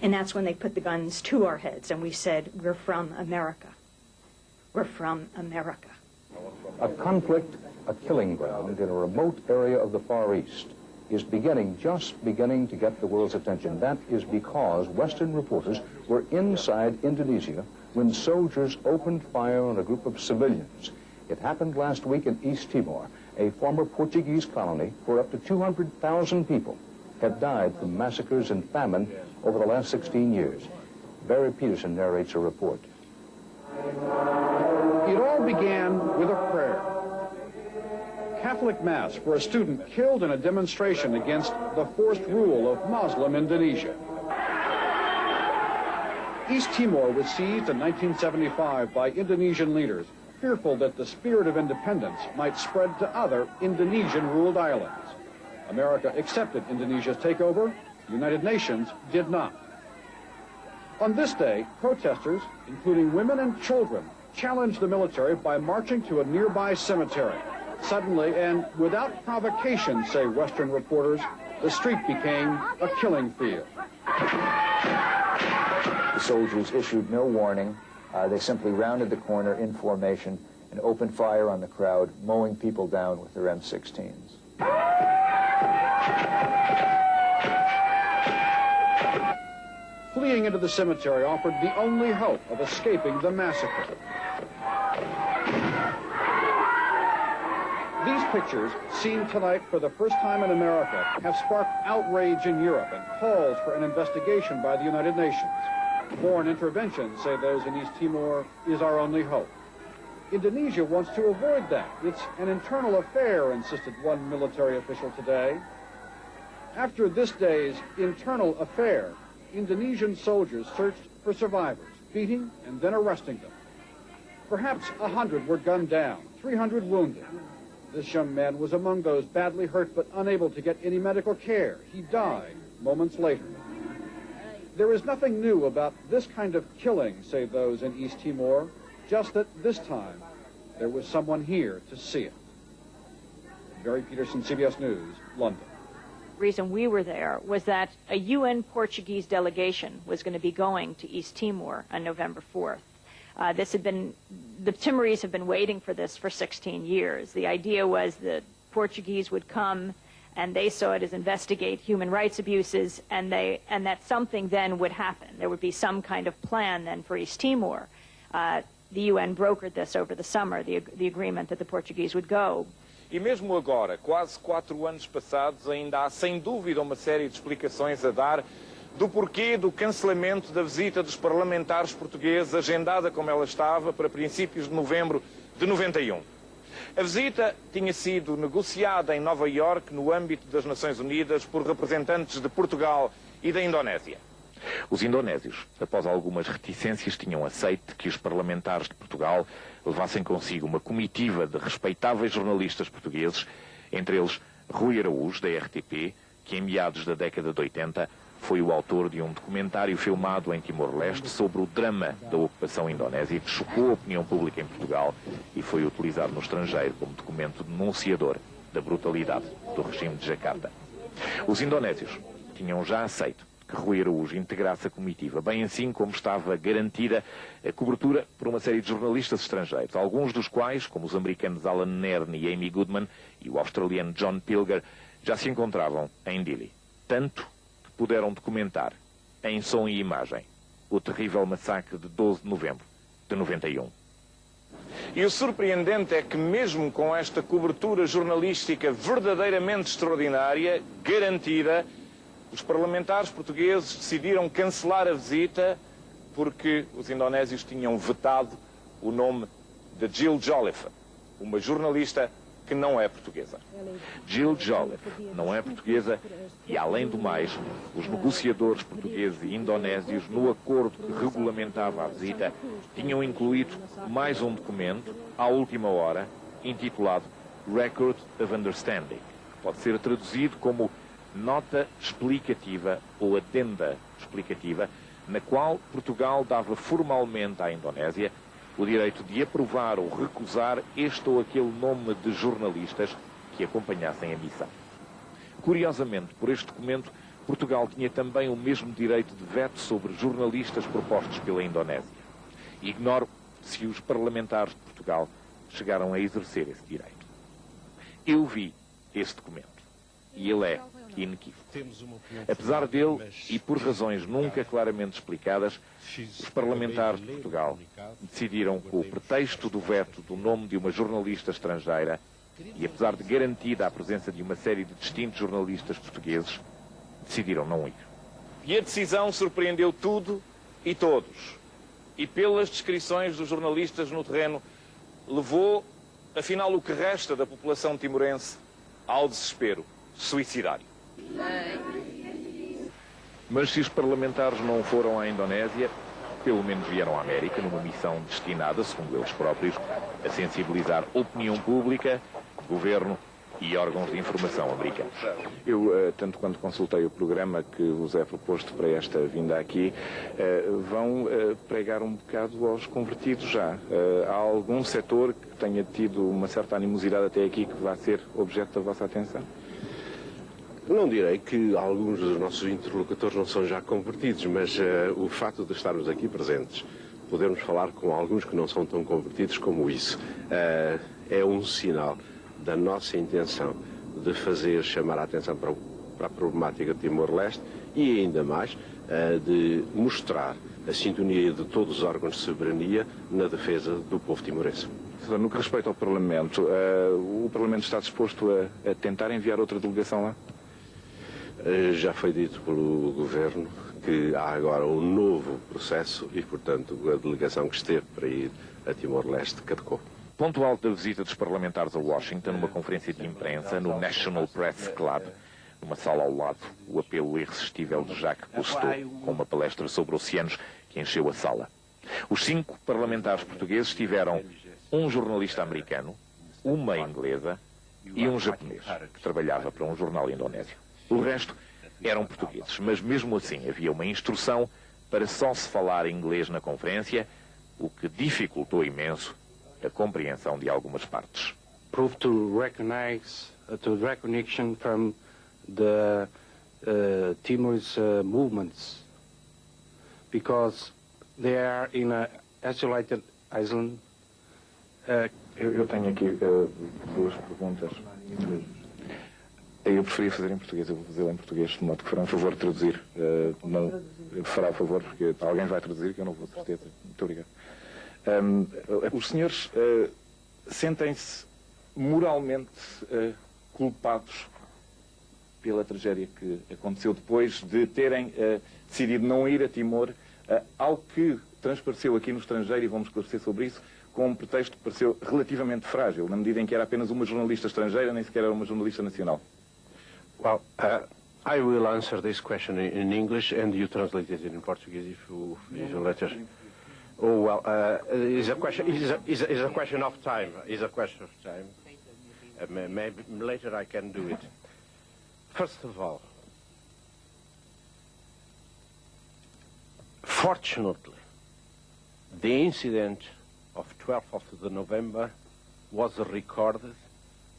And that's when they put the guns to our heads, and we said, "We're from America. We're from America." A conflict, a killing ground in a remote area of the Far East is just beginning to get the world's attention. That is because Western reporters were inside Indonesia when soldiers opened fire on a group of civilians. It happened last week in East Timor, a former Portuguese colony where up to 200,000 people had died from massacres and famine over the last 16 years. Barry Peterson narrates a report. It all began with a prayer. Catholic Mass for a student killed in a demonstration against the forced rule of Muslim Indonesia. East Timor was seized in 1975 by Indonesian leaders, fearful that the spirit of independence might spread to other Indonesian-ruled islands. America accepted Indonesia's takeover. The United Nations did not. On this day, protesters, including women and children, challenged the military by marching to a nearby cemetery. Suddenly, and without provocation, say Western reporters, the street became a killing field. The soldiers issued no warning. They simply rounded the corner in formation and opened fire on the crowd, mowing people down with their M16s. Fleeing into the cemetery offered the only hope of escaping the massacre. These pictures, seen tonight for the first time in America, have sparked outrage in Europe and calls for an investigation by the United Nations. Foreign intervention, say those in East Timor, is our only hope. Indonesia wants to avoid that. It's an internal affair, insisted one military official today. After this day's internal affair, Indonesian soldiers searched for survivors, beating and then arresting them. Perhaps 100 were gunned down, 300 wounded. This young man was among those badly hurt but unable to get any medical care. He died moments later. There is nothing new about this kind of killing, say those in East Timor, just that this time there was someone here to see it. Barry Peterson, CBS News, London. The reason we were there was that a UN Portuguese delegation was going to be going to East Timor on November 4th. The Timorese have been waiting for this for 16 years. The idea was that Portuguese would come and they saw it as investigate human rights abuses, and that something then would happen. There would be some kind of plan then for East Timor. The UN brokered this over the summer, the agreement that the Portuguese would go. E mesmo agora, quase 4 anos passados, ainda há sem dúvida uma série de explicações a dar do porquê do cancelamento da visita dos parlamentares portugueses, agendada como ela estava para princípios de novembro de 91. A visita tinha sido negociada em Nova Iorque no âmbito das Nações Unidas por representantes de Portugal e da Indonésia. Os indonésios, após algumas reticências, tinham aceito que os parlamentares de Portugal levassem consigo uma comitiva de respeitáveis jornalistas portugueses, entre eles Rui Araújo, da RTP, que em meados da década de 80 foi o autor de um documentário filmado em Timor-Leste sobre o drama da ocupação indonésia que chocou a opinião pública em Portugal e foi utilizado no estrangeiro como documento denunciador da brutalidade do regime de Jacarta. Os indonésios tinham já aceito que Rui Araújo integrasse a comitiva, bem assim como estava garantida a cobertura por uma série de jornalistas estrangeiros, alguns dos quais, como os americanos Alan Nerney e Amy Goodman e o australiano John Pilger, já se encontravam em Dili. Tanto que puderam documentar, em som e imagem, o terrível massacre de 12 de novembro de 91. E o surpreendente é que, mesmo com esta cobertura jornalística verdadeiramente extraordinária, garantida, os parlamentares portugueses decidiram cancelar a visita porque os indonésios tinham vetado o nome de Jill Joliffe, uma jornalista que não é portuguesa. Jill Joliffe não é portuguesa e, além do mais, os negociadores portugueses e indonésios, no acordo que regulamentava a visita, tinham incluído mais um documento, à última hora, intitulado Record of Understanding. Pode ser traduzido como nota explicativa ou adenda explicativa, na qual Portugal dava formalmente à Indonésia o direito de aprovar ou recusar este ou aquele nome de jornalistas que acompanhassem a missão. Curiosamente, por este documento, Portugal tinha também o mesmo direito de veto sobre jornalistas propostos pela Indonésia. Ignoro se os parlamentares de Portugal chegaram a exercer esse direito. Eu vi esse documento e ele é inequívoco. Apesar dele, e por razões nunca claramente explicadas, os parlamentares de Portugal decidiram, com o pretexto do veto do nome de uma jornalista estrangeira, e apesar de garantida a presença de uma série de distintos jornalistas portugueses, decidiram não ir. E a decisão surpreendeu tudo e todos. E pelas descrições dos jornalistas no terreno, levou, afinal, o que resta da população timorense ao desespero suicidário. Mas se os parlamentares não foram à Indonésia, pelo menos vieram à América, numa missão destinada, segundo eles próprios, a sensibilizar opinião pública, governo e órgãos de informação americanos. Eu, tanto quando consultei o programa que vos é proposto para esta vinda aqui, vão pregar um bocado aos convertidos já. Há algum setor que tenha tido uma certa animosidade até aqui que vai ser objeto da vossa atenção? Não direi que alguns dos nossos interlocutores não são já convertidos, mas o facto de estarmos aqui presentes, podermos falar com alguns que não são tão convertidos como isso, é um sinal da nossa intenção de fazer chamar a atenção para a problemática de Timor-Leste e ainda mais de mostrar a sintonia de todos os órgãos de soberania na defesa do povo timorense. No que respeita ao Parlamento, o Parlamento está disposto a tentar enviar outra delegação lá? Já foi dito pelo Governo que há agora um novo processo e, portanto, a delegação que esteve para ir a Timor-Leste caducou. Ponto alto da visita dos parlamentares a Washington, numa conferência de imprensa no National Press Club, numa sala ao lado, o apelo irresistível de Jacques Cousteau, com uma palestra sobre oceanos que encheu a sala. Os 5 parlamentares portugueses tiveram um jornalista americano, uma inglesa e um japonês, que trabalhava para um jornal indonésio. O resto eram portugueses, mas mesmo assim havia uma instrução para só se falar inglês na conferência, o que dificultou imenso a compreensão de algumas partes. Prove to recognize, to recognition from the Timorese movements, because they are in an isolated island. Eu tenho aqui 2 perguntas. Eu preferia fazer em português, eu vou fazê-lo em português, de modo que fará um favor de traduzir. Não, fará o favor, porque alguém vai traduzir, que eu não vou, de certeza. Muito obrigado. Os senhores sentem-se moralmente culpados pela tragédia que aconteceu depois de terem decidido não ir a Timor, ao que transpareceu aqui no estrangeiro, e vamos esclarecer sobre isso, com um pretexto que pareceu relativamente frágil, na medida em que era apenas uma jornalista estrangeira, nem sequer era uma jornalista nacional. Well, I will answer this question in English and you translate it in Portuguese if you let us. Oh well, it's a question. Is a question of time. Is a question of time. Maybe later I can do it. First of all, fortunately, the incident of 12th of November was recorded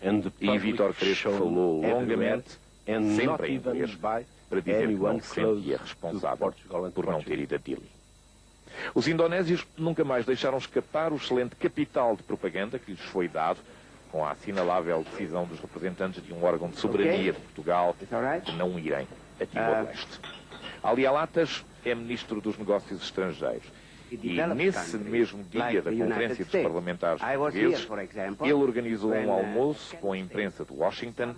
and the public Vítor Crespo falou longamente, and not sempre em even inglês, by para dizer que não se sentia responsável por não ter ido a Dili. Os indonésios nunca mais deixaram escapar o excelente capital de propaganda que lhes foi dado com a assinalável decisão dos representantes de um órgão de soberania de Portugal de não irem a Timor-Leste. Ali Alatas é Ministro dos Negócios Estrangeiros. E nesse mesmo dia da Conferência dos Parlamentares Portugueses, ele organizou um almoço com a imprensa de Washington,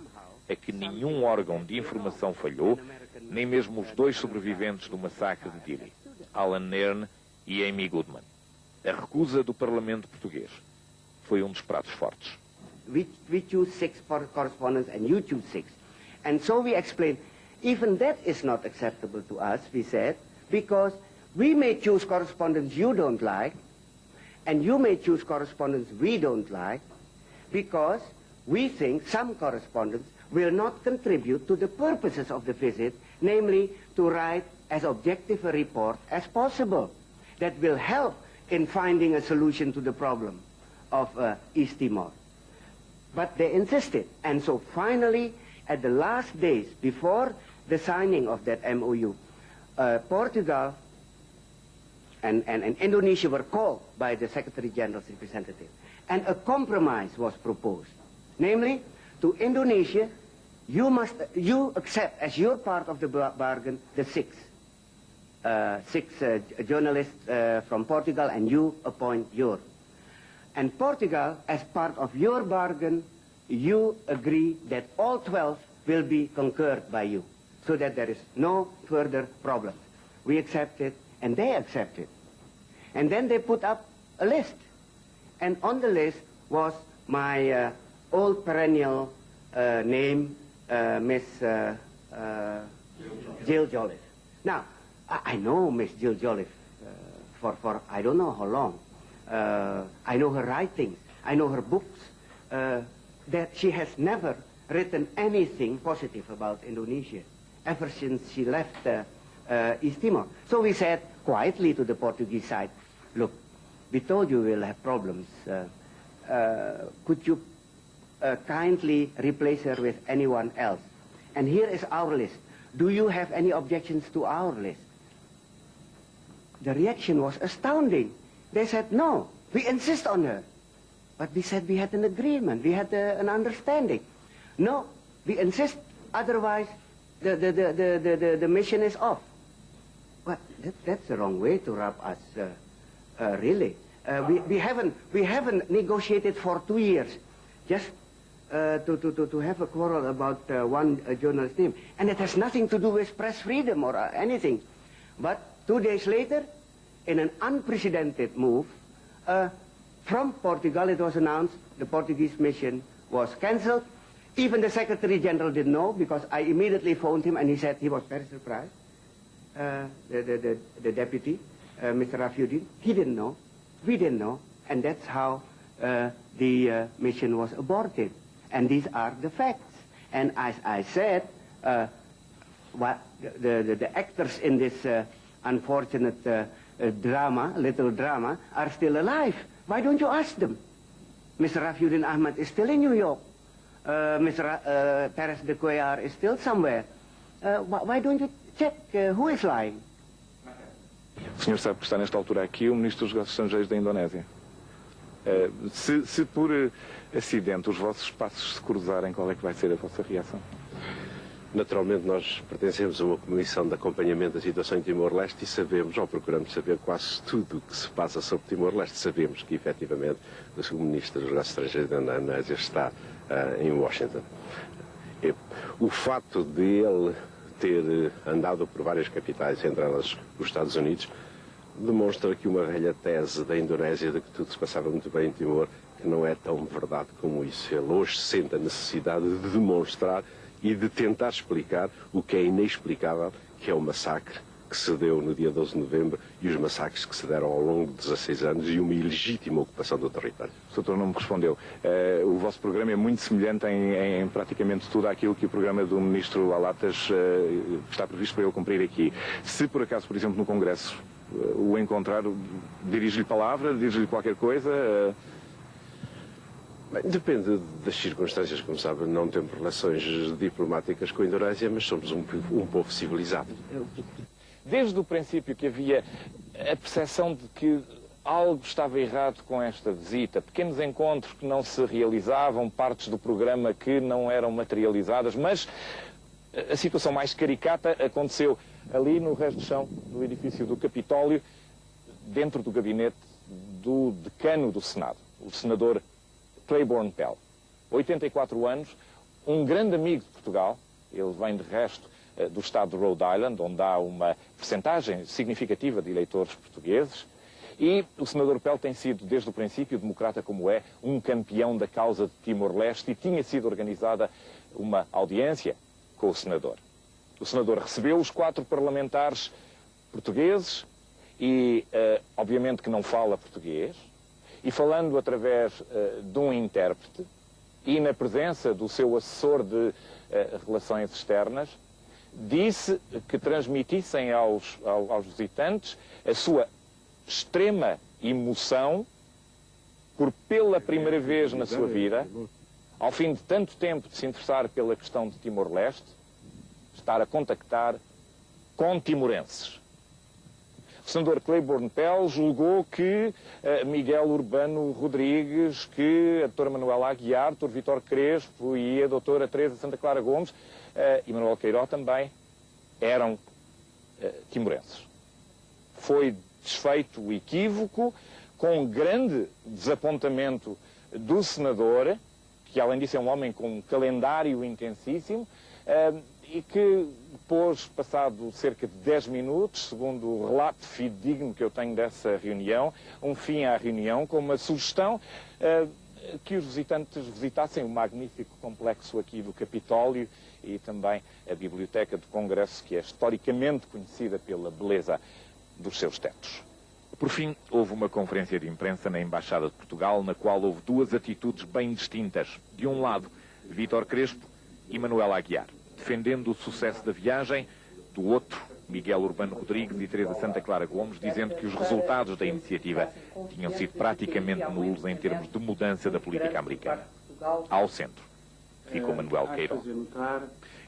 a que nenhum órgão de informação falhou, nem mesmo os 2 sobreviventes do massacre de Dili, Alan Nairn e Amy Goodman. A recusa do Parlamento português foi um dos pratos fortes. We choose 6 correspondents and you choose 6. And so we explained, even that is not acceptable to us, we said, because we may choose correspondents you don't like, and you may choose correspondents we don't like, because we think some correspondents will not contribute to the purposes of the visit, namely to write as objective a report as possible that will help in finding a solution to the problem of East Timor. But they insisted, and so finally, at the last days before the signing of that MOU, Portugal and Indonesia were called by the Secretary General's representative, and a compromise was proposed. Namely, to Indonesia, you accept as your part of the bargain the 6 journalists from Portugal, and you appoint yours. And Portugal, as part of your bargain, you agree that all 12 will be concurred by you, so that there is no further problem. We accepted, and they accepted. And then they put up a list. And on the list was my old perennial name, Miss Jill Jolliffe. Now, I know Miss Jill Jolliffe for I don't know how long. I know her writings. I know her books. That she has never written anything positive about Indonesia ever since she left East Timor. So we said quietly to the Portuguese side, look, we told you we'll have problems. Could you kindly replace her with anyone else? And here is our list. Do you have any objections to our list? The reaction was astounding. They said, no, we insist on her. But we said we had an agreement, we had an understanding. No, we insist, otherwise the mission is off. But that's the wrong way to rub us, really. We haven't negotiated for 2 years, just to have a quarrel about one journalist's name. And it has nothing to do with press freedom or anything. But 2 days later, in an unprecedented move, from Portugal, it was announced the Portuguese mission was cancelled. Even the Secretary General didn't know, because I immediately phoned him and he said he was very surprised. The deputy, Mr. Rafiuddin, he didn't know. We didn't know. And that's how the mission was aborted. And these are the facts. And as I said, the actors in this unfortunate little drama, are still alive. Why don't you ask them? Mr. Rafiuddin Ahmad is still in New York. Mr. Perez de Cuellar is still somewhere. Why don't you check who is lying? O senhor sabe que está nesta altura aqui o Ministro dos Negócios Estrangeiros da Indonésia. Se por acidente os vossos passos se cruzarem, qual é que vai ser a vossa reação? Naturalmente nós pertencemos a uma comissão de acompanhamento da situação em Timor-Leste e sabemos, ou procuramos saber quase tudo o que se passa sobre Timor-Leste. Sabemos que efetivamente o Ministro dos Negócios Estrangeiros da Indonésia está em Washington. O facto de ele ter andado por várias capitais, entre elas os Estados Unidos, demonstra que uma velha tese da Indonésia de que tudo se passava muito bem em Timor, que não é tão verdade como isso. Ele hoje sente a necessidade de demonstrar e de tentar explicar o que é inexplicável, que é o massacre que se deu no dia 12 de novembro e os massacres que se deram ao longo de 16 anos e uma ilegítima ocupação do território. O doutor não me respondeu. O vosso programa é muito semelhante em praticamente tudo aquilo que o programa do Ministro Alatas está previsto para ele cumprir aqui. Se por acaso, por exemplo, no Congresso o encontrar, dirige-lhe palavra, dirige-lhe qualquer coisa? Bem, depende das circunstâncias, como sabe, não temos relações diplomáticas com a Indonésia, mas somos um povo civilizado. Desde o princípio que havia a percepção de que algo estava errado com esta visita, pequenos encontros que não se realizavam, partes do programa que não eram materializadas, mas a situação mais caricata aconteceu ali no resto do chão do edifício do Capitólio, dentro do gabinete do decano do Senado, o senador Claiborne Pell. 84 anos, um grande amigo de Portugal, ele vem de resto do estado de Rhode Island, onde há uma percentagem significativa de eleitores portugueses, e o senador Pell tem sido, desde o princípio, democrata como é, um campeão da causa de Timor-Leste, e tinha sido organizada uma audiência com o senador. O senador recebeu os 4 parlamentares portugueses e, obviamente, que não fala português, e falando através de um intérprete e na presença do seu assessor de relações externas, disse que transmitissem aos visitantes a sua extrema emoção por, pela primeira vez na sua vida, ao fim de tanto tempo de se interessar pela questão de Timor-Leste, estar a contactar com timorenses. O senador Claiborne Pell julgou que Miguel Urbano Rodrigues, que a doutora Manuela Aguiar, o doutor Vítor Crespo e a doutora Teresa Santa Clara Gomes e Manuel Queiró também eram timorenses. Foi desfeito o equívoco, com grande desapontamento do senador, que além disso é um homem com um calendário intensíssimo, e que depois, passado cerca de 10 minutos, segundo o relato fidedigno que eu tenho dessa reunião, um fim à reunião com uma sugestão que os visitantes visitassem o magnífico complexo aqui do Capitólio e também a Biblioteca do Congresso, que é historicamente conhecida pela beleza dos seus tetos. Por fim, houve uma conferência de imprensa na Embaixada de Portugal, na qual houve 2 atitudes bem distintas. De um lado, Vítor Crespo e Manuela Aguiar, defendendo o sucesso da viagem. Do outro, Miguel Urbano Rodrigues e Teresa Santa Clara Gomes, dizendo que os resultados da iniciativa tinham sido praticamente nulos em termos de mudança da política americana. Ao centro ficou Manuel Queiró.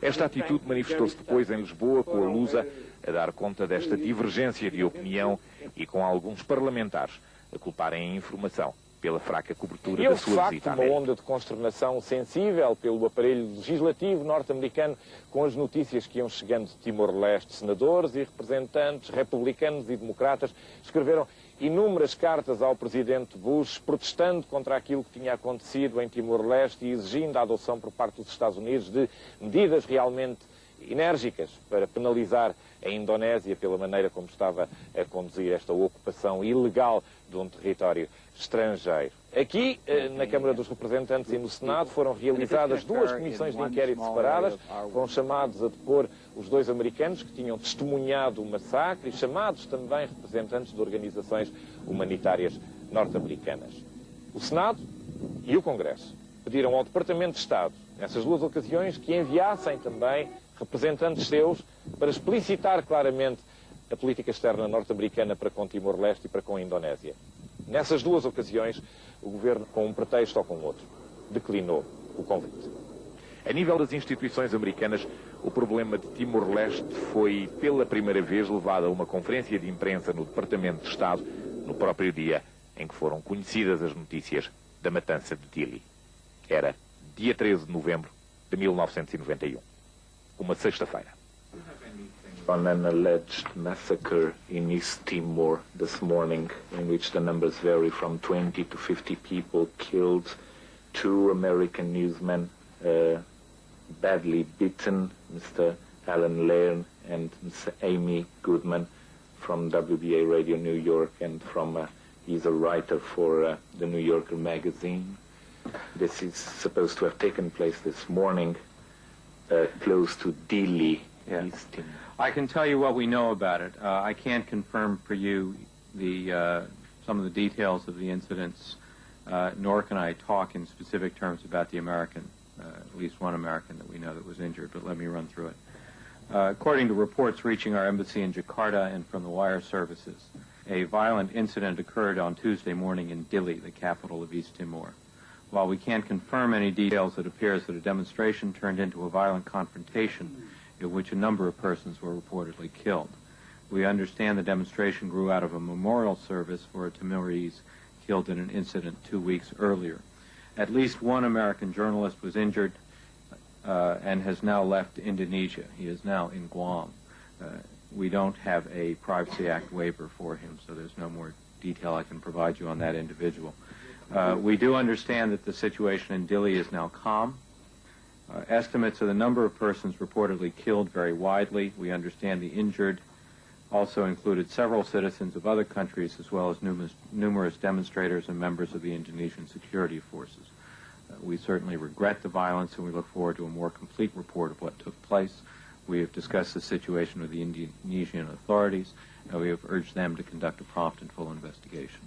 Esta atitude manifestou-se depois em Lisboa, com a Lusa a dar conta desta divergência de opinião e com alguns parlamentares a culparem a informação pela fraca cobertura da sua visita à América. Uma onda de consternação sensível pelo aparelho legislativo norte-americano com as notícias que iam chegando de Timor-Leste. Senadores e representantes republicanos e democratas escreveram inúmeras cartas ao presidente Bush protestando contra aquilo que tinha acontecido em Timor-Leste e exigindo a adoção por parte dos Estados Unidos de medidas realmente enérgicas para penalizar a Indonésia pela maneira como estava a conduzir esta ocupação ilegal de um território estrangeiro. Aqui, na Câmara dos Representantes e no Senado, foram realizadas 2 comissões de inquérito separadas, foram chamados a depor os 2 americanos que tinham testemunhado o massacre e chamados também representantes de organizações humanitárias norte-americanas. O Senado e o Congresso pediram ao Departamento de Estado, nessas 2 ocasiões, que enviassem também representantes seus para explicitar claramente a política externa norte-americana para com Timor-Leste e para com a Indonésia. Nessas 2 ocasiões, o governo, com um pretexto ou com outro, declinou o convite. A nível das instituições americanas, o problema de Timor-Leste foi, pela primeira vez, levado a uma conferência de imprensa no Departamento de Estado, no próprio dia em que foram conhecidas as notícias da matança de Dili. Era dia 13 de novembro de 1991, uma sexta-feira. On an alleged massacre in East Timor this morning, in which the numbers vary from 20 to 50 people killed, 2 American newsmen badly beaten, Mr. Alan Lairn and Ms. Amy Goodman from WBA Radio New York, and he's a writer for the New Yorker magazine. This is supposed to have taken place this morning close to Dili, East Timor. I can tell you what we know about it. I can't confirm for you some of the details of the incidents, nor can I talk in specific terms about the American, at least one American that we know that was injured, but let me run through it. According to reports reaching our embassy in Jakarta and from the wire services, a violent incident occurred on Tuesday morning in Dili, the capital of East Timor. While we can't confirm any details, it appears that a demonstration turned into a violent confrontation in which a number of persons were reportedly killed. We understand the demonstration grew out of a memorial service for a Timorese killed in an incident 2 weeks earlier. At least one American journalist was injured and has now left Indonesia. He is now in Guam. We don't have a Privacy Act waiver for him, so there's no more detail I can provide you on that individual. We do understand that the situation in Dili is now calm. Estimates of the number of persons reportedly killed vary widely. We understand the injured also included several citizens of other countries as well as numerous demonstrators and members of the Indonesian security forces. We certainly regret the violence and we look forward to a more complete report of what took place. We have discussed the situation with the Indonesian authorities and we have urged them to conduct a prompt and full investigation.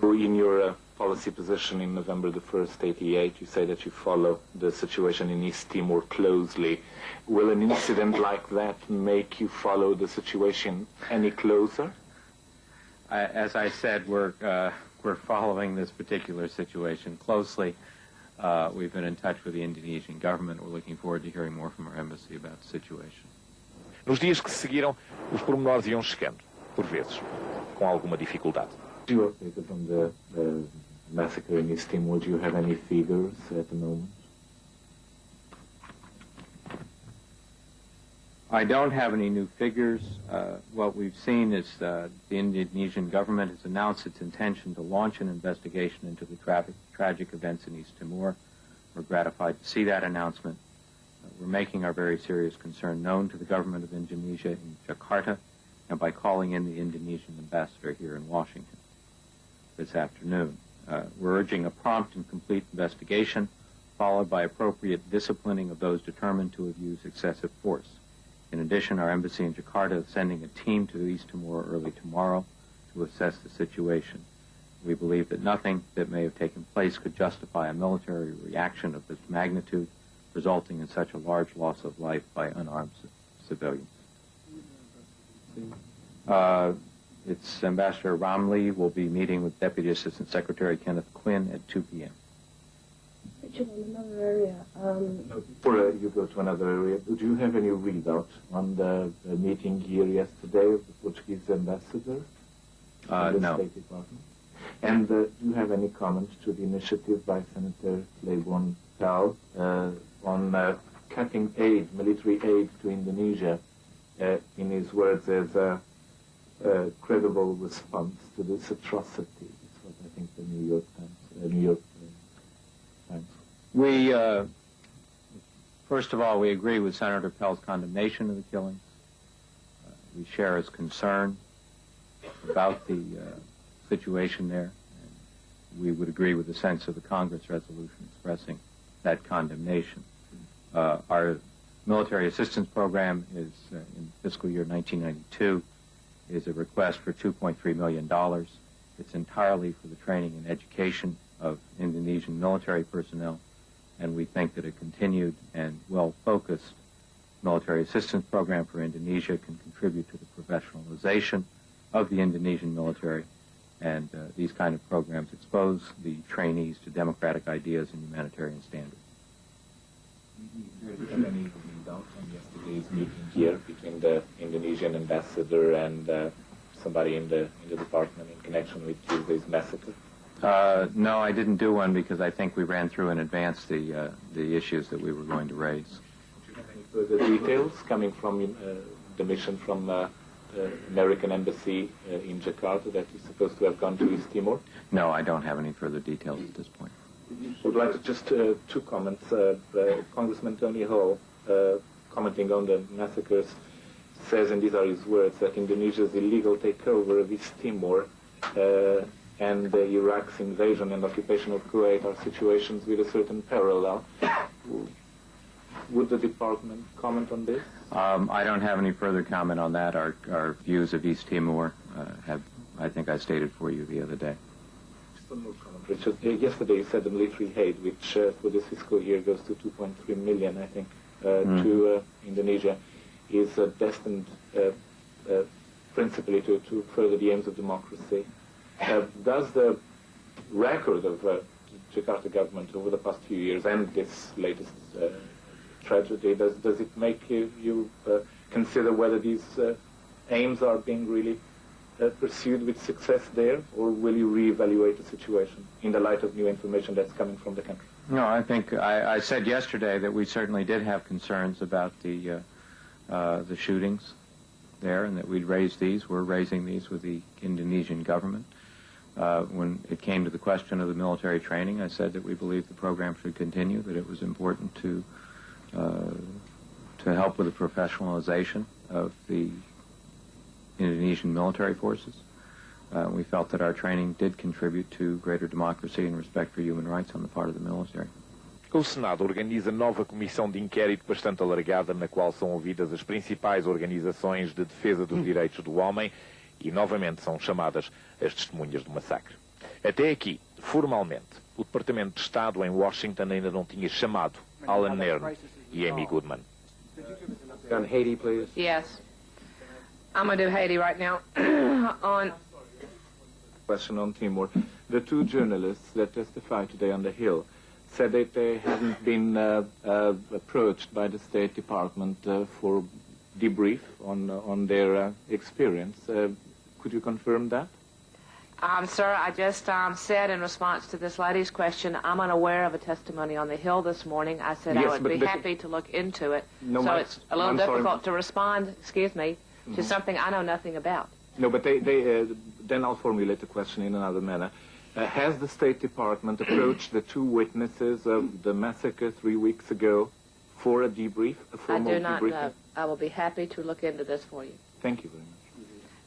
In your policy position in November the 1st, 1988, you say that you follow the situation in East Timor closely. Will an incident like that make you follow the situation any closer? As I said, we're following this particular situation closely. We've been in touch with the Indonesian government. We're looking forward to hearing more from our embassy about the situation. Nos dias que seguiram, os pormenores iam chegando, por vezes, com alguma dificuldade. You are updated on the massacre in East Timor. Do you have any figures at the moment? I don't have any new figures. What we've seen is the Indonesian government has announced its intention to launch an investigation into the tragic events in East Timor. We're gratified to see that announcement. We're making our very serious concern known to the government of Indonesia in Jakarta and by calling in the Indonesian ambassador here in Washington this afternoon. We're urging a prompt and complete investigation followed by appropriate disciplining of those determined to have used excessive force. In addition, our embassy in Jakarta is sending a team to East Timor early tomorrow to assess the situation. We believe that nothing that may have taken place could justify a military reaction of this magnitude, resulting in such a large loss of life by unarmed civilians. Its Ambassador Ramlee will be meeting with Deputy Assistant Secretary Kenneth Quinn at 2 p.m. Richard, in another area. Before you go to another area, do you have any readout on the meeting here yesterday of the Portuguese ambassador in the No. State Department? And do you have any comment to the initiative by Senator Leibon Tal on cutting aid, military aid to Indonesia, in his words, as a credible response to this atrocity? That's what I think the New York Times. We, first of all, we agree with Senator Pell's condemnation of the killings. We share his concern about the situation there. And we would agree with the sense of the Congress resolution expressing that condemnation. Our military assistance program is, in fiscal year 1992, is a request for $2.3 million. It's entirely for the training and education of Indonesian military personnel, and we think that a continued and well-focused military assistance program for Indonesia can contribute to the professionalization of the Indonesian military, and these kind of programs expose the trainees to democratic ideas and humanitarian standards. Do you have any doubt on yesterday's meeting here between the Indonesian ambassador and somebody in the department in connection with Tuesday's massacre? No, I didn't do one because I think we ran through in advance the issues that we were going to raise. Do you have any further details coming from the mission from American embassy in Jakarta that is supposed to have gone to East Timor? No, I don't have any further details at this point. I would like to just two comments. Congressman Tony Hall, commenting on the massacres, says, and these are his words, that Indonesia's illegal takeover of East Timor and Iraq's invasion and occupation of Kuwait are situations with a certain parallel. Would the department comment on this? I don't have any further comment on that. Our views of East Timor I think I stated for you the other day. Just one more comment, Richard. Yesterday you said the military aid, which for this fiscal year goes to 2.3 million, I think, to Indonesia, is destined principally to further the aims of democracy. Does the record of the Jakarta government over the past few years and this latest tragedy, does it make you consider whether these aims are being really pursued with success there, or will you reevaluate the situation in the light of new information that's coming from the country? No, I think I said yesterday that we certainly did have concerns about the shootings there, and that we'd raise these. We're raising these with the Indonesian government. When it came to the question of the military training, I said that we believe the program should continue, that it was important to help with the professionalization of the Indonesian military forces. We felt that our training did contribute to greater democracy and respect for human rights on the part of the military. O Senado organiza nova comissão de inquérito bastante alargada, na qual são ouvidas as principais organizações de defesa dos direitos do homem e, novamente, são chamadas as testemunhas do massacre. Até aqui, formalmente, o Departamento de Estado em Washington ainda não tinha chamado Alan Nairn e Amy Goodman. On Haiti, please. Yes. I'm going to do Haiti right now. On Question on Timor. The two journalists that testified today on the Hill said that they hadn't been approached by the State Department for debrief on their experience. Could you confirm that? Sir, I just said in response to this lady's question, I'm unaware of a testimony on the Hill this morning. I said yes, I would be happy to look into it. No, so it's a little difficult to respond, excuse me, to something I know nothing about. No, but then I'll formulate the question in another manner. Has the State Department approached the two witnesses of the massacre 3 weeks ago for a debrief, a formal I do not debriefing? know. I will be happy to look into this for you. Thank you very much.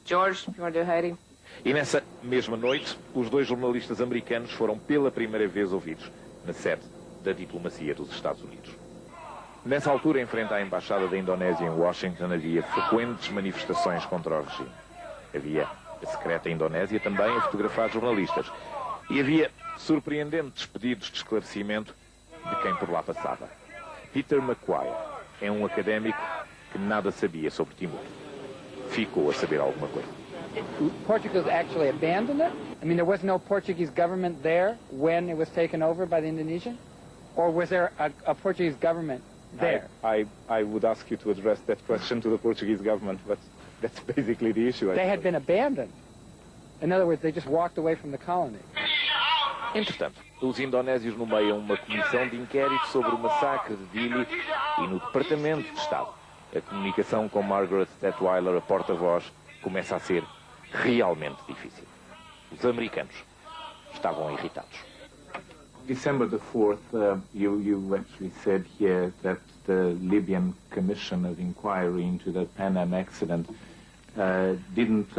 George, you want to do Haiti? E nessa mesma noite, os dois jornalistas americanos foram pela primeira vez ouvidos na sede da diplomacia dos Estados Unidos. Nessa altura, em frente à Embaixada da Indonésia em Washington, havia frequentes manifestações contra o regime. Havia a secreta Indonésia também a fotografar jornalistas. E havia surpreendentes pedidos de esclarecimento de quem por lá passava. Peter McQuire é um académico que nada sabia sobre Timor. Ficou a saber alguma coisa. Portugal actually abandoned it? I mean, there was no Portuguese government there when it was taken over by the Indonesian? Or was there a Portuguese government there? I would ask you to address that question to the Portuguese government, but that's basically the issue. They had been abandoned. In other words, they just walked away from the colony. Entretanto, os indonésios nomeiam uma comissão de inquérito sobre o massacre de Dili e no Departamento de Estado. A comunicação com Margaret Detweiler, a porta-voz, começa a ser realmente difícil. Os americanos estavam irritados. December the 4th, you actually said here that the Libyan Commission of Inquiry into the Pan Am accident didn't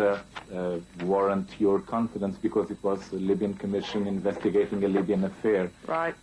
warrant your confidence because it was a Libyan commission investigating a Libyan affair. Right.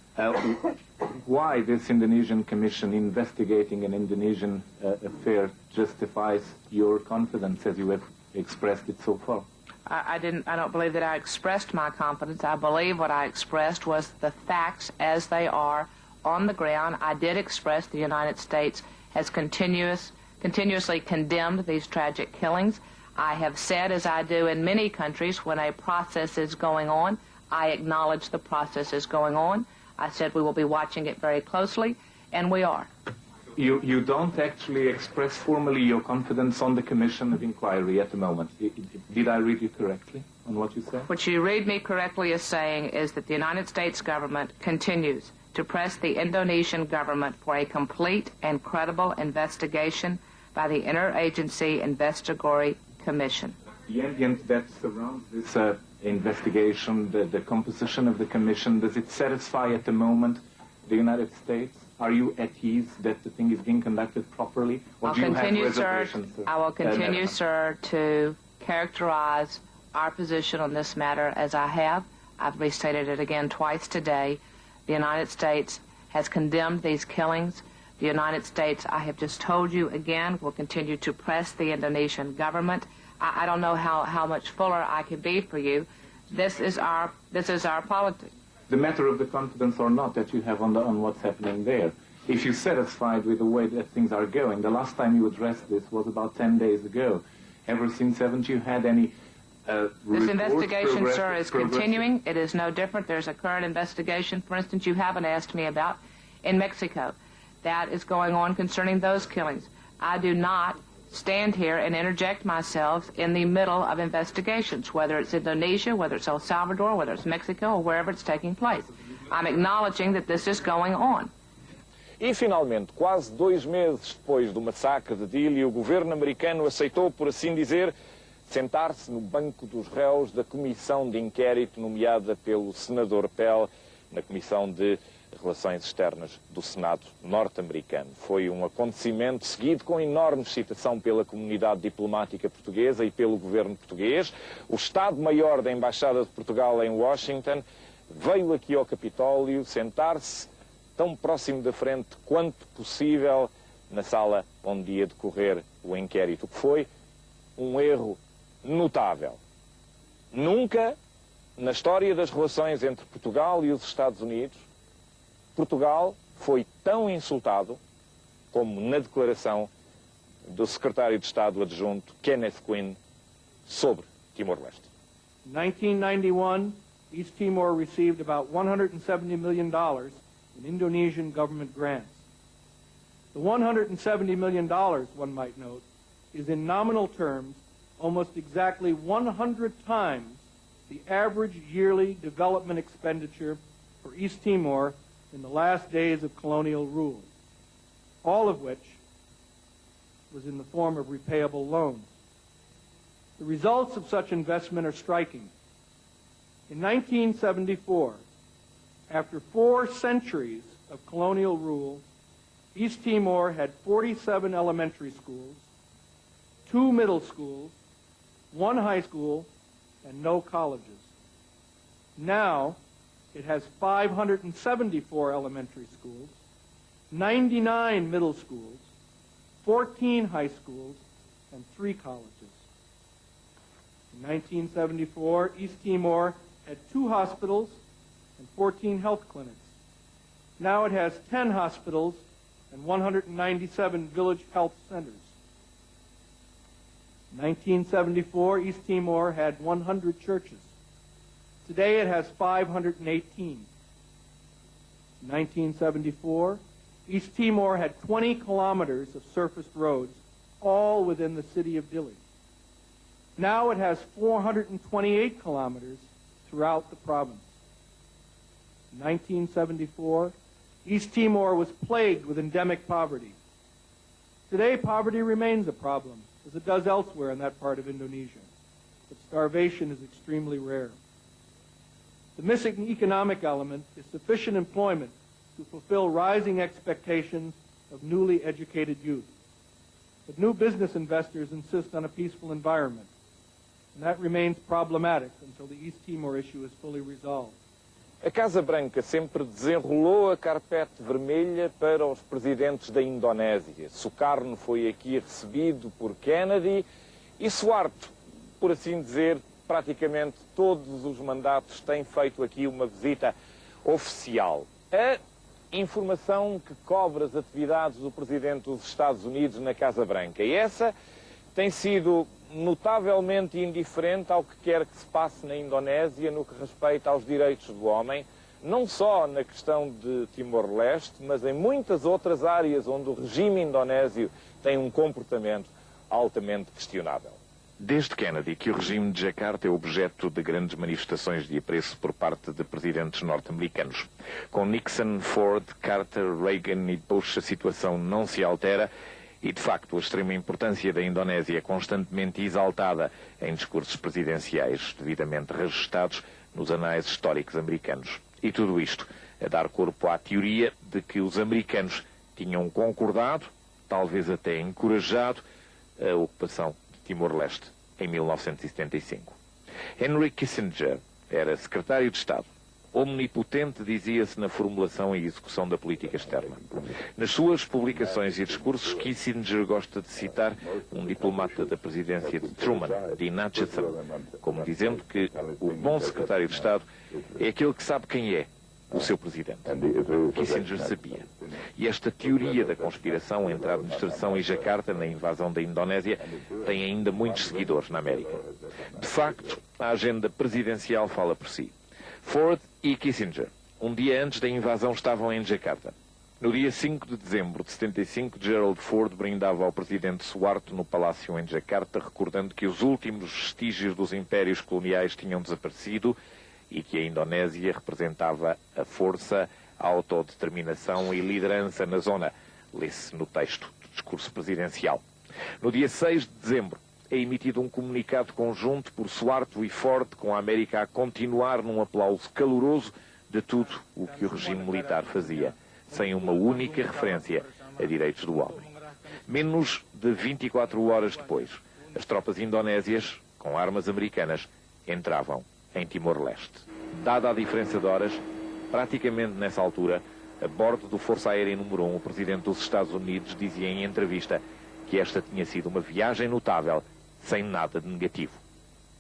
Why this Indonesian commission investigating an Indonesian affair justifies your confidence as you have expressed it so far? I don't believe that I expressed my confidence. I believe what I expressed was the facts as they are on the ground. I did express the United States has continuously condemned these tragic killings. I have said, as I do in many countries, when a process is going on, I acknowledge the process is going on. I said we will be watching it very closely, and we are. You don't actually express formally your confidence on the Commission of Inquiry at the moment. Did I read you correctly on what you said? What you read me correctly as saying is that the United States government continues to press the Indonesian government for a complete and credible investigation by the Interagency Investigatory Commission. The ambient that surrounds this investigation, the composition of the commission, does it satisfy at the moment the United States? Are you at ease that the thing is being conducted properly? Or do you have reservations? I will continue, sir, to characterize our position on this matter as I have. I've restated it again twice today. The United States has condemned these killings. The United States, I have just told you again, will continue to press the Indonesian government. I don't know how much fuller I can be for you. This is our politics. The matter of the confidence or not that you have on what's happening there. If you're satisfied with the way that things are going, the last time you addressed this was about 10 days ago. Ever since, haven't you had any This investigation, sir, is continuing. It is no different. There's a current investigation, for instance, you haven't asked me about, in Mexico. That is going on concerning those killings. I do not stand here and interject myself in the middle of investigations, whether it's Indonesia, whether it's El Salvador, whether it's Mexico, or wherever it's taking place. I'm acknowledging that this is going on. E, finalmente, quase 2 meses depois do massacre de Dili, o governo americano aceitou, por assim dizer, sentar-se no banco dos réus da comissão de inquérito nomeada pelo senador Pell na Comissão de Relações Externas do Senado norte-americano. Foi um acontecimento seguido com enorme excitação pela comunidade diplomática portuguesa e pelo governo português. O Estado-Maior da Embaixada de Portugal em Washington veio aqui ao Capitólio sentar-se tão próximo da frente quanto possível na sala onde ia decorrer o inquérito, o que foi um erro notável. Nunca, na história das relações entre Portugal e os Estados Unidos, Portugal foi tão insultado como na declaração do secretário de Estado adjunto Kenneth Quinn sobre Timor-Leste. In 1991, East Timor received about $170 million in Indonesian government grants. The $170 million, one might note, is in nominal terms almost exactly 100 times the average yearly development expenditure for East Timor in the last days of colonial rule, all of which was in the form of repayable loans. The results of such investment are striking. In 1974, after 4 centuries of colonial rule, East Timor had 47 elementary schools, 2 middle schools, 1 high school, and no colleges. Now, it has 574 elementary schools, 99 middle schools, 14 high schools, and 3 colleges. In 1974, East Timor had 2 hospitals and 14 health clinics. Now it has 10 hospitals and 197 village health centers. In 1974, East Timor had 100 churches. Today it has 518. In 1974, East Timor had 20 kilometers of surfaced roads, all within the city of Dili. Now it has 428 kilometers throughout the province. In 1974, East Timor was plagued with endemic poverty. Today, poverty remains a problem, as it does elsewhere in that part of Indonesia, but starvation is extremely rare. The missing economic element is sufficient employment to fulfill rising expectations of newly educated youth. But new business investors insist on a peaceful environment, and that remains problematic until the East Timor issue is fully resolved. A Casa Branca sempre desenrolou a carpete vermelha para os presidentes da Indonésia. Sukarno foi aqui recebido por Kennedy e Suharto, por assim dizer, praticamente todos os mandatos têm feito aqui uma visita oficial. A informação que cobre as atividades do Presidente dos Estados Unidos na Casa Branca. E essa tem sido notavelmente indiferente ao que quer que se passe na Indonésia no que respeita aos direitos do homem, não só na questão de Timor-Leste, mas em muitas outras áreas onde o regime indonésio tem um comportamento altamente questionável. Desde Kennedy que o regime de Jakarta é objeto de grandes manifestações de apreço por parte de presidentes norte-americanos. Com Nixon, Ford, Carter, Reagan e Bush a situação não se altera e, de facto, a extrema importância da Indonésia é constantemente exaltada em discursos presidenciais devidamente registados nos anais históricos americanos. E tudo isto a dar corpo à teoria de que os americanos tinham concordado, talvez até encorajado, a ocupação Timor-Leste, em 1975. Henry Kissinger era secretário de Estado. Omnipotente, dizia-se, na formulação e execução da política externa. Nas suas publicações e discursos, Kissinger gosta de citar um diplomata da presidência de Truman, Dean Acheson, como dizendo que o bom secretário de Estado é aquele que sabe quem é o seu presidente. Kissinger sabia. E esta teoria da conspiração entre a administração e Jacarta na invasão da Indonésia tem ainda muitos seguidores na América. De facto, a agenda presidencial fala por si. Ford e Kissinger, um dia antes da invasão, estavam em Jacarta. No dia 5 de dezembro de 75, Gerald Ford brindava ao presidente Suharto no palácio em Jacarta, recordando que os últimos vestígios dos impérios coloniais tinham desaparecido e que a Indonésia representava a força, a autodeterminação e liderança na zona. Lê-se no texto do discurso presidencial. No dia 6 de dezembro, é emitido um comunicado conjunto por Suharto e Ford, com a América a continuar num aplauso caloroso de tudo o que o regime militar fazia, sem uma única referência a direitos do homem. Menos de 24 horas depois, as tropas indonésias, com armas americanas, entravam em Timor-Leste. Dada a diferença de horas, praticamente nessa altura, a bordo do Força Aérea número 1, o presidente dos Estados Unidos dizia em entrevista que esta tinha sido uma viagem notável, sem nada de negativo.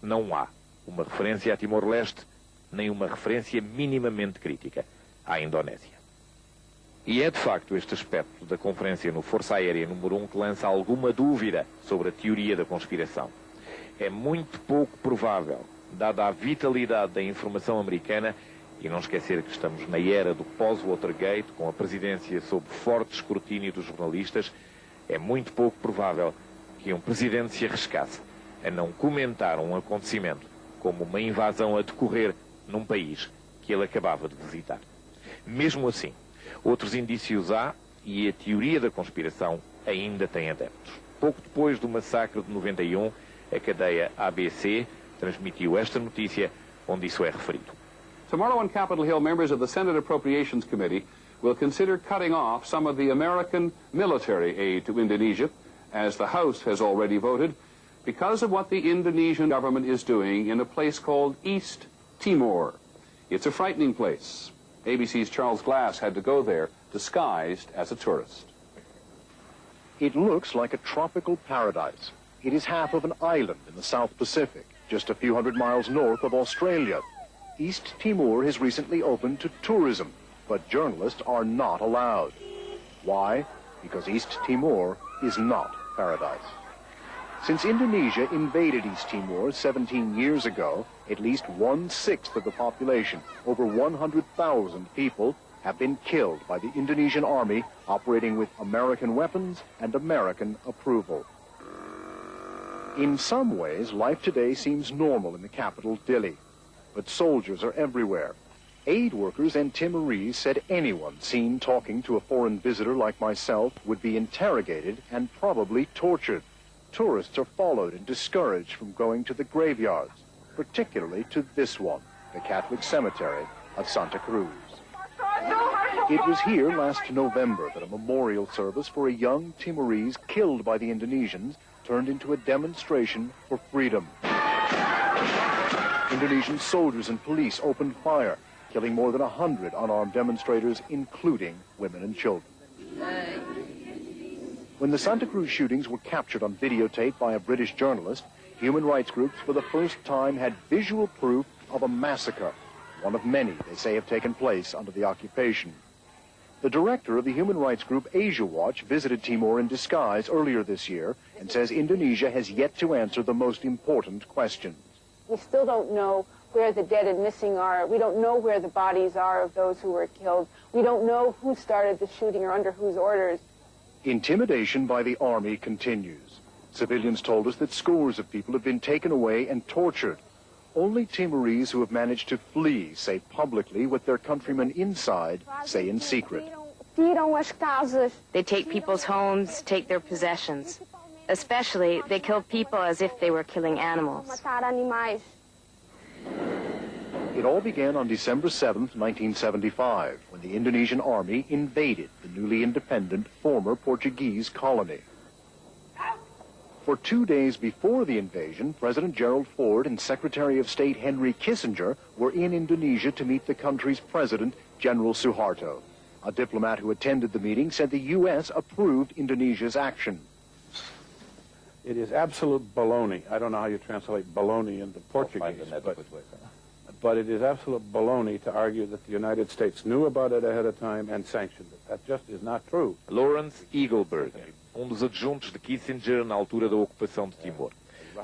Não há uma referência a Timor-Leste, nem uma referência minimamente crítica à Indonésia. E é de facto este aspecto da conferência no Força Aérea número 1 que lança alguma dúvida sobre a teoria da conspiração. É muito pouco provável, dada a vitalidade da informação americana, e não esquecer que estamos na era do pós-Watergate, com a presidência sob forte escrutínio dos jornalistas, é muito pouco provável que um presidente se arriscasse a não comentar um acontecimento como uma invasão a decorrer num país que ele acabava de visitar. Mesmo assim, outros indícios há e a teoria da conspiração ainda tem adeptos. Pouco depois do massacre de 91, a cadeia ABC transmitiu esta notícia, onde isso é referido. Tomorrow on Capitol Hill, members of the Senate Appropriations Committee will consider cutting off some of the American military aid to Indonesia, as the House has already voted, because of what the Indonesian government is doing in a place called East Timor. It's a frightening place. ABC's Charles Glass had to go there, disguised as a tourist. It looks like a tropical paradise. It is half of an island in the South Pacific, just a few hundred miles north of Australia. East Timor has recently opened to tourism, but journalists are not allowed. Why? Because East Timor is not paradise. Since Indonesia invaded East Timor 17 years ago, at least 1/6 of the population, over 100,000 people, have been killed by the Indonesian army operating with American weapons and American approval. In some ways, life today seems normal in the capital, Dili. But soldiers are everywhere. Aid workers and Timorese said anyone seen talking to a foreign visitor like myself would be interrogated and probably tortured. Tourists are followed and discouraged from going to the graveyards, particularly to this one, the Catholic cemetery of Santa Cruz. It was here last November that a memorial service for a young Timorese killed by the Indonesians turned into a demonstration for freedom. Indonesian soldiers and police opened fire, killing more than 100 unarmed demonstrators, including women and children. When the Santa Cruz shootings were captured on videotape by a British journalist, human rights groups for the first time had visual proof of a massacre, one of many they say have taken place under the occupation. The director of the human rights group Asia Watch visited Timor in disguise earlier this year and says Indonesia has yet to answer the most important questions. We still don't know where the dead and missing are. We don't know where the bodies are of those who were killed. We don't know who started the shooting or under whose orders. Intimidation by the army continues. Civilians told us that scores of people have been taken away and tortured. Only Timorese who have managed to flee say publicly what their countrymen inside say in secret. They take people's homes, take their possessions. Especially, they kill people as if they were killing animals. It all began on December 7th, 1975, when the Indonesian army invaded the newly independent former Portuguese colony. For 2 days before the invasion, President Gerald Ford and Secretary of State Henry Kissinger were in Indonesia to meet the country's president, General Suharto. A diplomat who attended the meeting said the U.S. approved Indonesia's action. It is absolute baloney. I don't know how you translate baloney into Portuguese, but But it is absolute baloney to argue that the United States knew about it ahead of time and sanctioned it. That just is not true. Lawrence Eagleburger, dos adjuntos de Kissinger na altura da ocupação de Timor.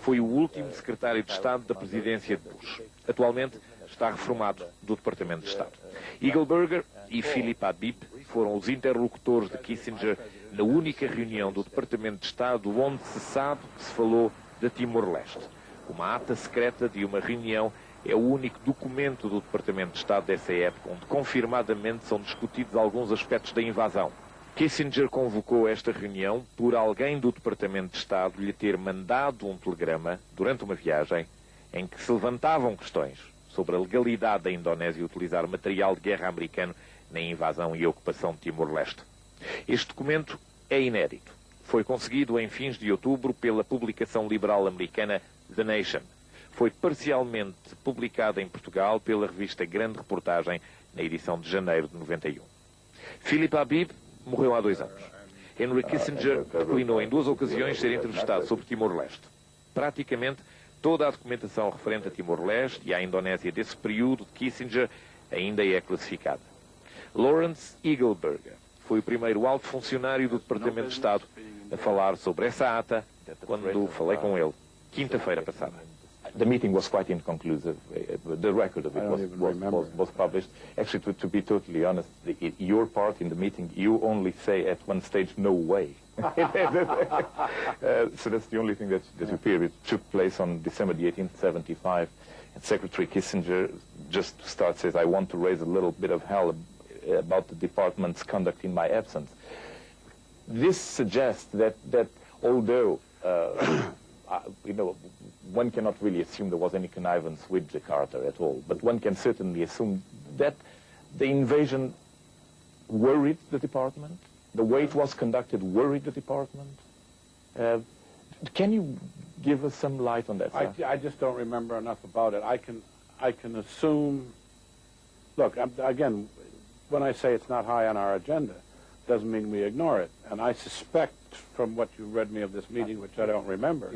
Foi o último secretário de Estado da presidência de Bush. Atualmente está reformado do Departamento de Estado. Eagleburger e Philip Habib foram os interlocutores de Kissinger na única reunião do Departamento de Estado onde se sabe que se falou de Timor-Leste. Uma ata secreta de uma reunião é o único documento do Departamento de Estado dessa época onde confirmadamente são discutidos alguns aspectos da invasão. Kissinger convocou esta reunião por alguém do Departamento de Estado lhe ter mandado um telegrama durante uma viagem em que se levantavam questões sobre a legalidade da Indonésia utilizar material de guerra americano na invasão e ocupação de Timor-Leste. Este documento é inédito. Foi conseguido em fins de outubro pela publicação liberal americana The Nation. Foi parcialmente publicado em Portugal pela revista Grande Reportagem na edição de janeiro de 91. Philip Habib morreu há 2 anos. Henry Kissinger declinou em 2 ocasiões ser entrevistado sobre Timor-Leste. Praticamente toda a documentação referente a Timor-Leste e à Indonésia desse período de Kissinger ainda é classificada. Lawrence Eagleburger foi o primeiro alto funcionário do Departamento de Estado a falar sobre essa ata quando falei com ele, quinta-feira passada. The meeting was quite inconclusive. The record of it was published. Actually, to be totally honest, your part in the meeting, you only say at one stage, no way. So that's the only thing that appeared. It took place on December the 18th, 1975. And Secretary Kissinger just says, I want to raise a little bit of hell about the department's conduct in my absence. This suggests that although, one cannot really assume there was any connivance with Jakarta at all, but one can certainly assume that the invasion worried the department, the way it was conducted worried the department. Can you give us some light on that, sir? I just don't remember enough about it. I can assume, look, again, when I say it's not high on our agenda, doesn't mean we ignore it. And I suspect from what you read me of this meeting, which I don't remember,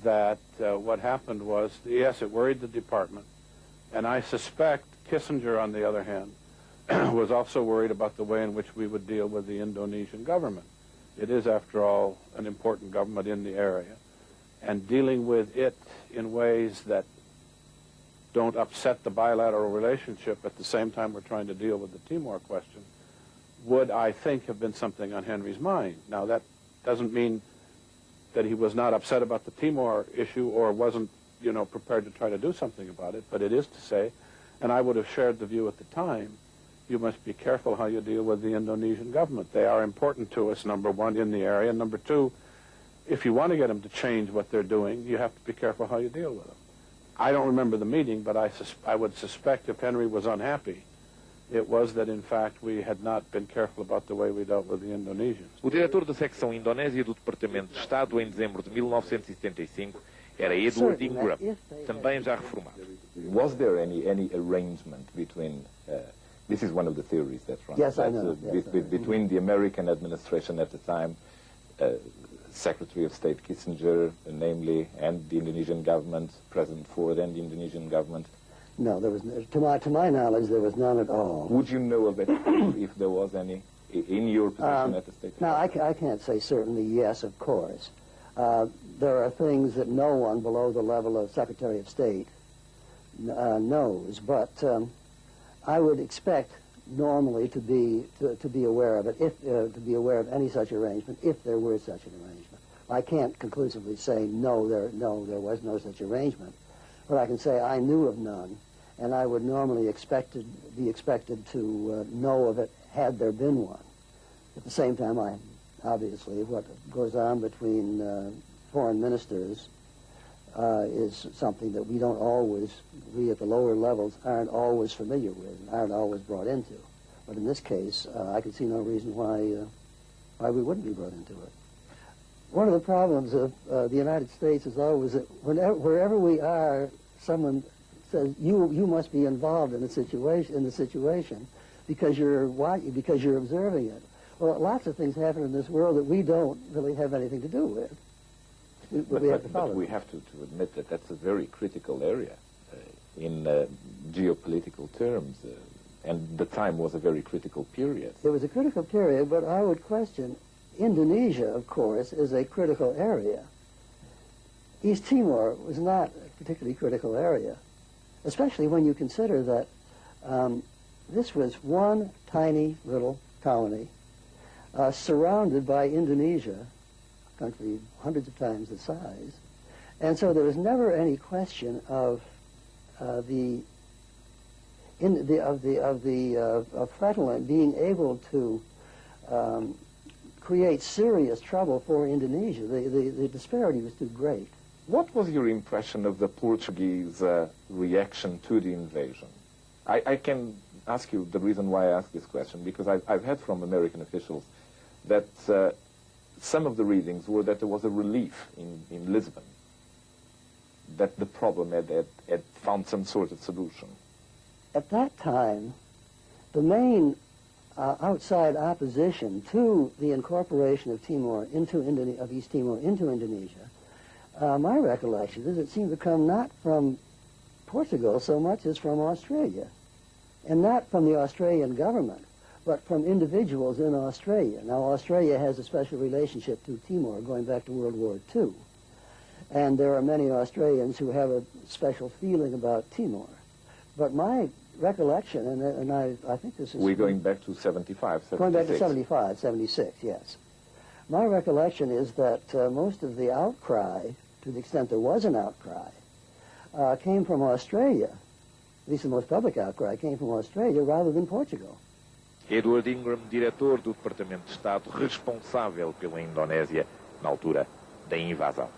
that what happened was, yes, it worried the department. And I suspect Kissinger, on the other hand, was also worried about the way in which we would deal with the Indonesian government. It is, after all, an important government in the area. And dealing with it in ways that don't upset the bilateral relationship at the same time we're trying to deal with the Timor question would, I think, have been something on Henry's mind. Now, that doesn't mean that he was not upset about the Timor issue or wasn't, prepared to try to do something about it, but it is to say, and I would have shared the view at the time, you must be careful how you deal with the Indonesian government. They are important to us, number one, in the area, and number two, if you want to get them to change what they're doing, you have to be careful how you deal with them. I don't remember the meeting, but I would suspect if Henry was unhappy, it was that, in fact, we had not been careful about the way we dealt with the Indonesians. O diretor da secção Indonésia do Departamento de Estado em dezembro de 1975 era Edward Ingram, também já reformado. Was there any arrangement between, this is one of the theories that runs, yes, I know. Between the American administration at the time, Secretary of State Kissinger, namely, and the Indonesian government, President Ford and the Indonesian government? No, there was, to my knowledge, there was none at all. Would you know of it if there was any in your position at the State Department? No, I can't say certainly yes, of course. There are things that no one below the level of Secretary of State knows, but I would expect normally to be aware of it, to be aware of any such arrangement, if there were such an arrangement. I can't conclusively say no, there was no such arrangement, but I can say I knew of none, and I would normally be expected to know of it had there been one. At the same time, obviously, what goes on between foreign ministers is something that we at the lower levels aren't always familiar with, and aren't always brought into. But in this case, I can see no reason why we wouldn't be brought into it. One of the problems of the United States is always that wherever we are, someone says you must be involved in the situation because you're observing it. Well, lots of things happen in this world that we don't really have anything to do with. But we have to admit that that's a very critical area. in geopolitical terms, and the time was a very critical period. It was a critical period, but I would question, Indonesia, of course, is a critical area. East Timor was not a particularly critical area, especially when you consider that this was one tiny little colony surrounded by Indonesia, a country hundreds of times the size, and so there was never any question of Fetterland being able to create serious trouble for Indonesia. The disparity was too great. What was your impression of the Portuguese reaction to the invasion? I can ask you the reason why I ask this question, because I've heard from American officials that some of the readings were that there was a relief in Lisbon, that the problem had found some sort of solution. At that time, the main outside opposition to the incorporation of East Timor into Indonesia, my recollection is it seemed to come not from Portugal so much as from Australia, and not from the Australian government, but from individuals in Australia. Now, Australia has a special relationship to Timor going back to World War II, and there are many Australians who have a special feeling about Timor. But my recollection, and I think this is... We're going back to 75, 76. Going back to 75, 76, yes. My recollection is that most of the outcry, to the extent there was an outcry, came from Australia. At least the most public outcry came from Australia rather than Portugal. Edward Ingram, diretor do Departamento de Estado responsável pela Indonésia na altura da invasão.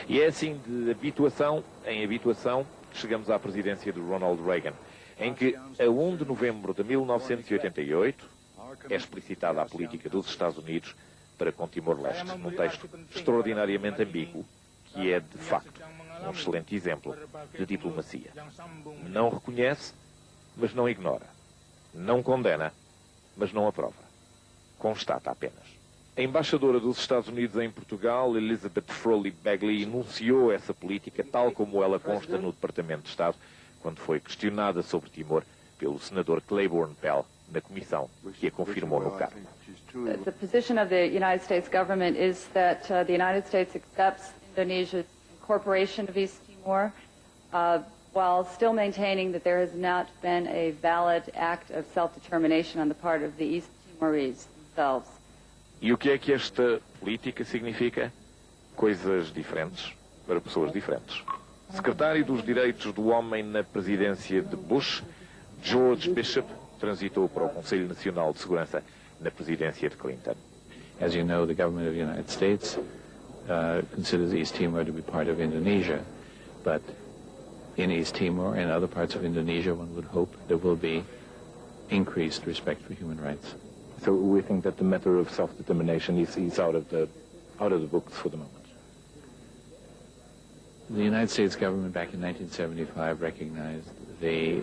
E é assim, de habituação em habituação, chegamos à presidência de Ronald Reagan, em que, a 1 de novembro de 1988, é explicitada a política dos Estados Unidos para com Timor-Leste, num texto extraordinariamente ambíguo, que é, de facto, um excelente exemplo de diplomacia. Não reconhece, mas não ignora. Não condena, mas não aprova. Constata apenas. A embaixadora dos Estados Unidos em Portugal, Elizabeth Frawley Bagley, enunciou essa política tal como ela consta no Departamento de Estado, quando foi questionada sobre Timor pelo senador Claiborne Pell, na comissão que a confirmou no cargo. The position of the United States government is that the United States accepts Indonesia's incorporation of East Timor, while still maintaining that there has not been a valid act of self-determination on the part of the East Timorese themselves. E o que é que esta política significa? Coisas diferentes para pessoas diferentes. Secretário dos Direitos do Homem na presidência de Bush, George Bishop, transitou para o Conselho Nacional de Segurança na presidência de Clinton. As you know, the government of the United States considers East Timor to be part of Indonesia, but in East Timor and other parts of Indonesia, one would hope there will be increased respect for human rights. So we think that the matter of self-determination is out of the books for the moment. The United States government back in 1975 recognized the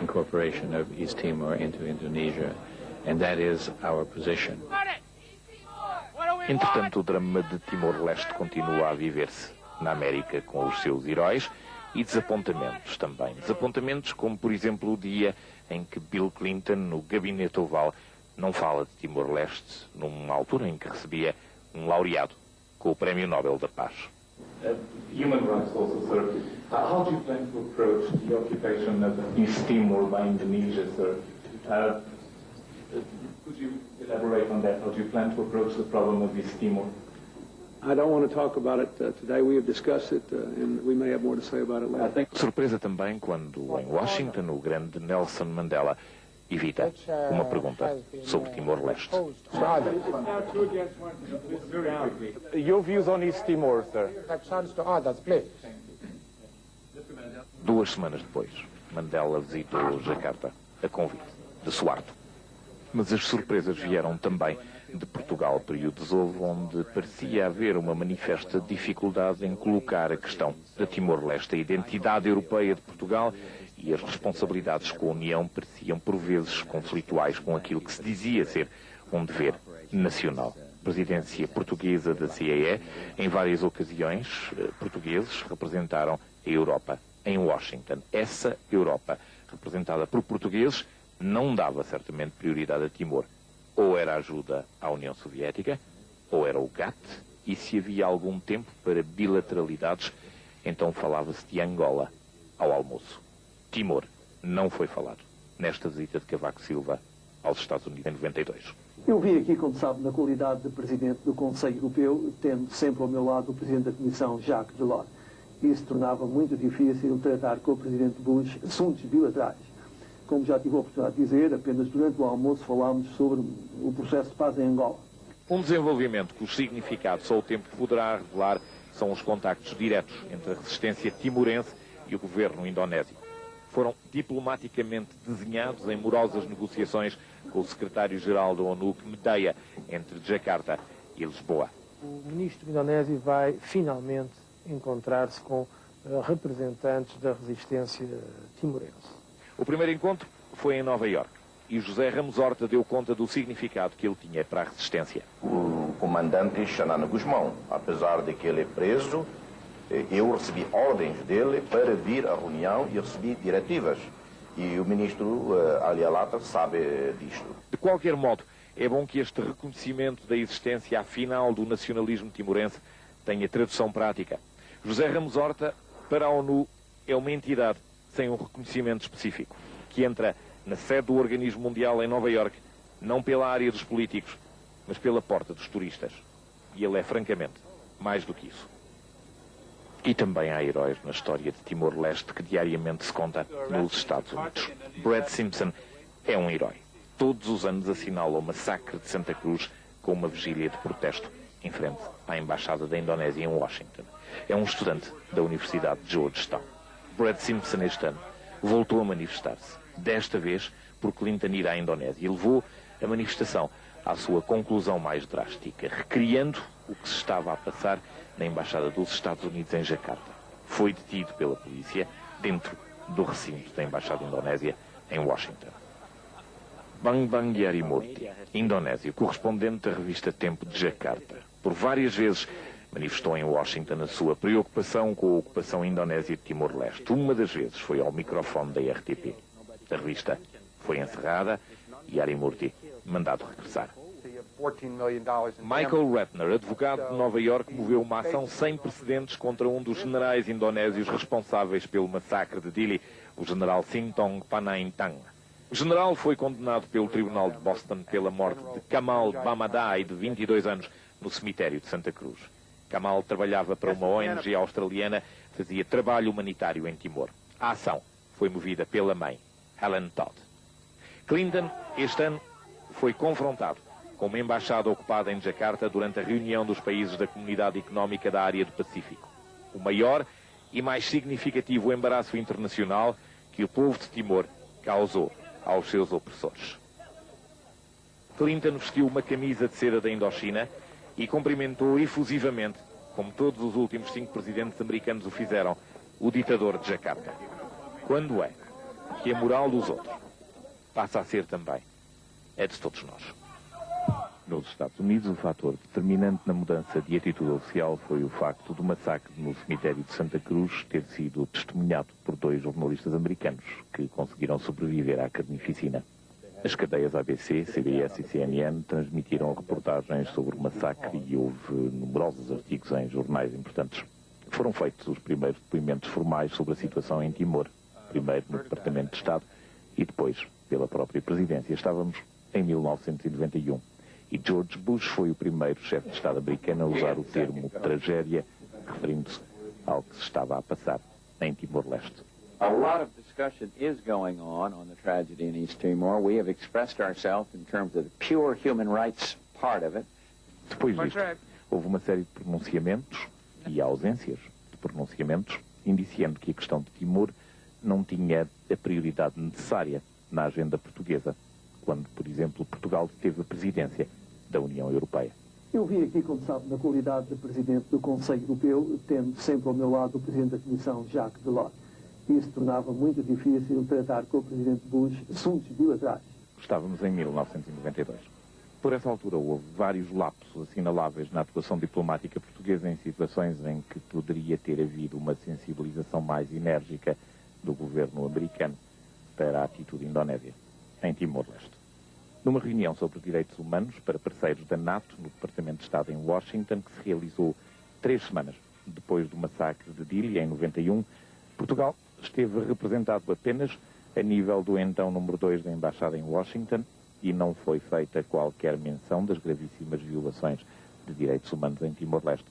incorporation of East Timor into Indonesia, and that is our position. Entretanto, o drama de Timor-Leste continua a viver-se na América com os seus heróis e desapontamentos também. Desapontamentos como, por exemplo, o dia em que Bill Clinton, no Gabinete Oval, não fala de Timor-Leste numa altura em que recebia um laureado com o Prémio Nobel da Paz. Human rights also, sir. How do you plan to approach the occupation of East Timor by Indonesia, sir? Could you elaborate on that? How do you plan to approach the problem of East Timor? I don't want to talk about it today. We have discussed it, and we may have more to say about it later. Surpresa também quando, em Washington, o grande Nelson Mandela evita uma pergunta sobre Timor-Leste. Your views on East Timor, sir? 2 semanas depois, Mandela visitou Jakarta, a convite de Suharto. Mas as surpresas vieram também de Portugal, períodos houve onde parecia haver uma manifesta dificuldade em colocar a questão da Timor-Leste. A identidade europeia de Portugal e as responsabilidades com a União pareciam por vezes conflituais com aquilo que se dizia ser um dever nacional. Presidência portuguesa da CEE, em várias ocasiões, portugueses representaram a Europa em Washington. Essa Europa, representada por portugueses, não dava certamente prioridade a Timor. Ou era ajuda à União Soviética, ou era o GATT, e se havia algum tempo para bilateralidades, então falava-se de Angola ao almoço. Timor não foi falado nesta visita de Cavaco Silva aos Estados Unidos em 92. Eu vim aqui, como sabe, na qualidade de Presidente do Conselho Europeu, tendo sempre ao meu lado o Presidente da Comissão, Jacques Delors. Isso tornava muito difícil tratar com o Presidente Bush assuntos bilaterais. Como já tive a oportunidade de dizer, apenas durante o almoço falámos sobre o processo de paz em Angola. Um desenvolvimento cujo significado só o tempo poderá revelar são os contactos diretos entre a resistência timorense e o governo indonésio. Foram diplomaticamente desenhados em morosas negociações com o secretário-geral da ONU, Medea, entre Jakarta e Lisboa. O ministro indonésio vai finalmente encontrar-se com representantes da resistência timorense. O primeiro encontro foi em Nova Iorque e José Ramos Horta deu conta do significado que ele tinha para a resistência. O comandante Xanana Guzmão, apesar de que ele é preso, eu recebi ordens dele para vir à reunião e recebi diretivas. E o ministro Ali Alata sabe disto. De qualquer modo, é bom que este reconhecimento da existência afinal do nacionalismo timorense tenha tradução prática. José Ramos Horta, para a ONU, é uma entidade sem um reconhecimento específico, que entra na sede do Organismo Mundial em Nova Iorque, não pela área dos políticos, mas pela porta dos turistas. E ele é, francamente, mais do que isso. E também há heróis na história de Timor-Leste que diariamente se conta nos Estados Unidos. Brad Simpson é um herói. Todos os anos assinala o massacre de Santa Cruz com uma vigília de protesto em frente à Embaixada da Indonésia em Washington. É um estudante da Universidade de Georgetown. Brad Simpson, este ano, voltou a manifestar-se, desta vez por Clinton ir à Indonésia, e levou a manifestação à sua conclusão mais drástica, recriando o que se estava a passar na Embaixada dos Estados Unidos em Jakarta. Foi detido pela polícia dentro do recinto da Embaixada Indonésia em Washington. Bang Bang Yarimurti, indonésio, correspondente da revista Tempo de Jakarta, por várias vezes manifestou em Washington a sua preocupação com a ocupação indonésia de Timor-Leste. Uma das vezes foi ao microfone da RTP. A revista foi encerrada e Yarimurti mandado regressar. Michael Ratner, advogado de Nova Iorque, moveu uma ação sem precedentes contra um dos generais indonésios responsáveis pelo massacre de Dili, o general Sintong Panaintang. O general foi condenado pelo Tribunal de Boston pela morte de Kamal Bamadai, de 22 anos, no cemitério de Santa Cruz. Kamal trabalhava para uma ONG australiana, fazia trabalho humanitário em Timor. A ação foi movida pela mãe, Helen Todd. Clinton, este ano, foi confrontado com uma embaixada ocupada em Jakarta durante a reunião dos países da Comunidade Económica da Área do Pacífico. O maior e mais significativo embaraço internacional que o povo de Timor causou aos seus opressores. Clinton vestiu uma camisa de seda da Indochina e cumprimentou efusivamente, como todos os últimos 5 presidentes americanos o fizeram, o ditador de Jakarta. Quando é que a moral dos outros passa a ser também a de todos nós? Nos Estados Unidos, o fator determinante na mudança de atitude oficial foi o facto do massacre no cemitério de Santa Cruz ter sido testemunhado por 2 jornalistas americanos que conseguiram sobreviver à carnificina. As cadeias ABC, CBS e CNN transmitiram reportagens sobre o massacre e houve numerosos artigos em jornais importantes. Foram feitos os primeiros depoimentos formais sobre a situação em Timor, primeiro no Departamento de Estado e depois pela própria Presidência. Estávamos em 1991 e George Bush foi o primeiro chefe de Estado americano a usar o termo tragédia, referindo-se ao que se estava a passar em Timor-Leste. A lot of discussion is going on the tragedy in East Timor. We have expressed ourselves in terms of the pure human rights part of it. Depois disto, houve uma série de pronunciamentos e ausências de pronunciamentos, indiciando que a questão de Timor não tinha a prioridade necessária na agenda portuguesa, quando, por exemplo, Portugal teve a presidência da União Europeia. Eu vim aqui, como sabe, na qualidade de Presidente do Conselho Europeu, tendo sempre ao meu lado o Presidente da Comissão, Jacques Delors. Isso tornava muito difícil tratar com o Presidente Bush assuntos bilaterais. Estávamos em 1992. Por essa altura houve vários lapsos assinaláveis na atuação diplomática portuguesa em situações em que poderia ter havido uma sensibilização mais enérgica do governo americano para a atitude indonésia em Timor-Leste. Numa reunião sobre direitos humanos para parceiros da NATO no Departamento de Estado em Washington, que se realizou 3 semanas depois do massacre de Dili, em 91, Portugal esteve representado apenas a nível do então número 2 da Embaixada em Washington e não foi feita qualquer menção das gravíssimas violações de direitos humanos em Timor-Leste,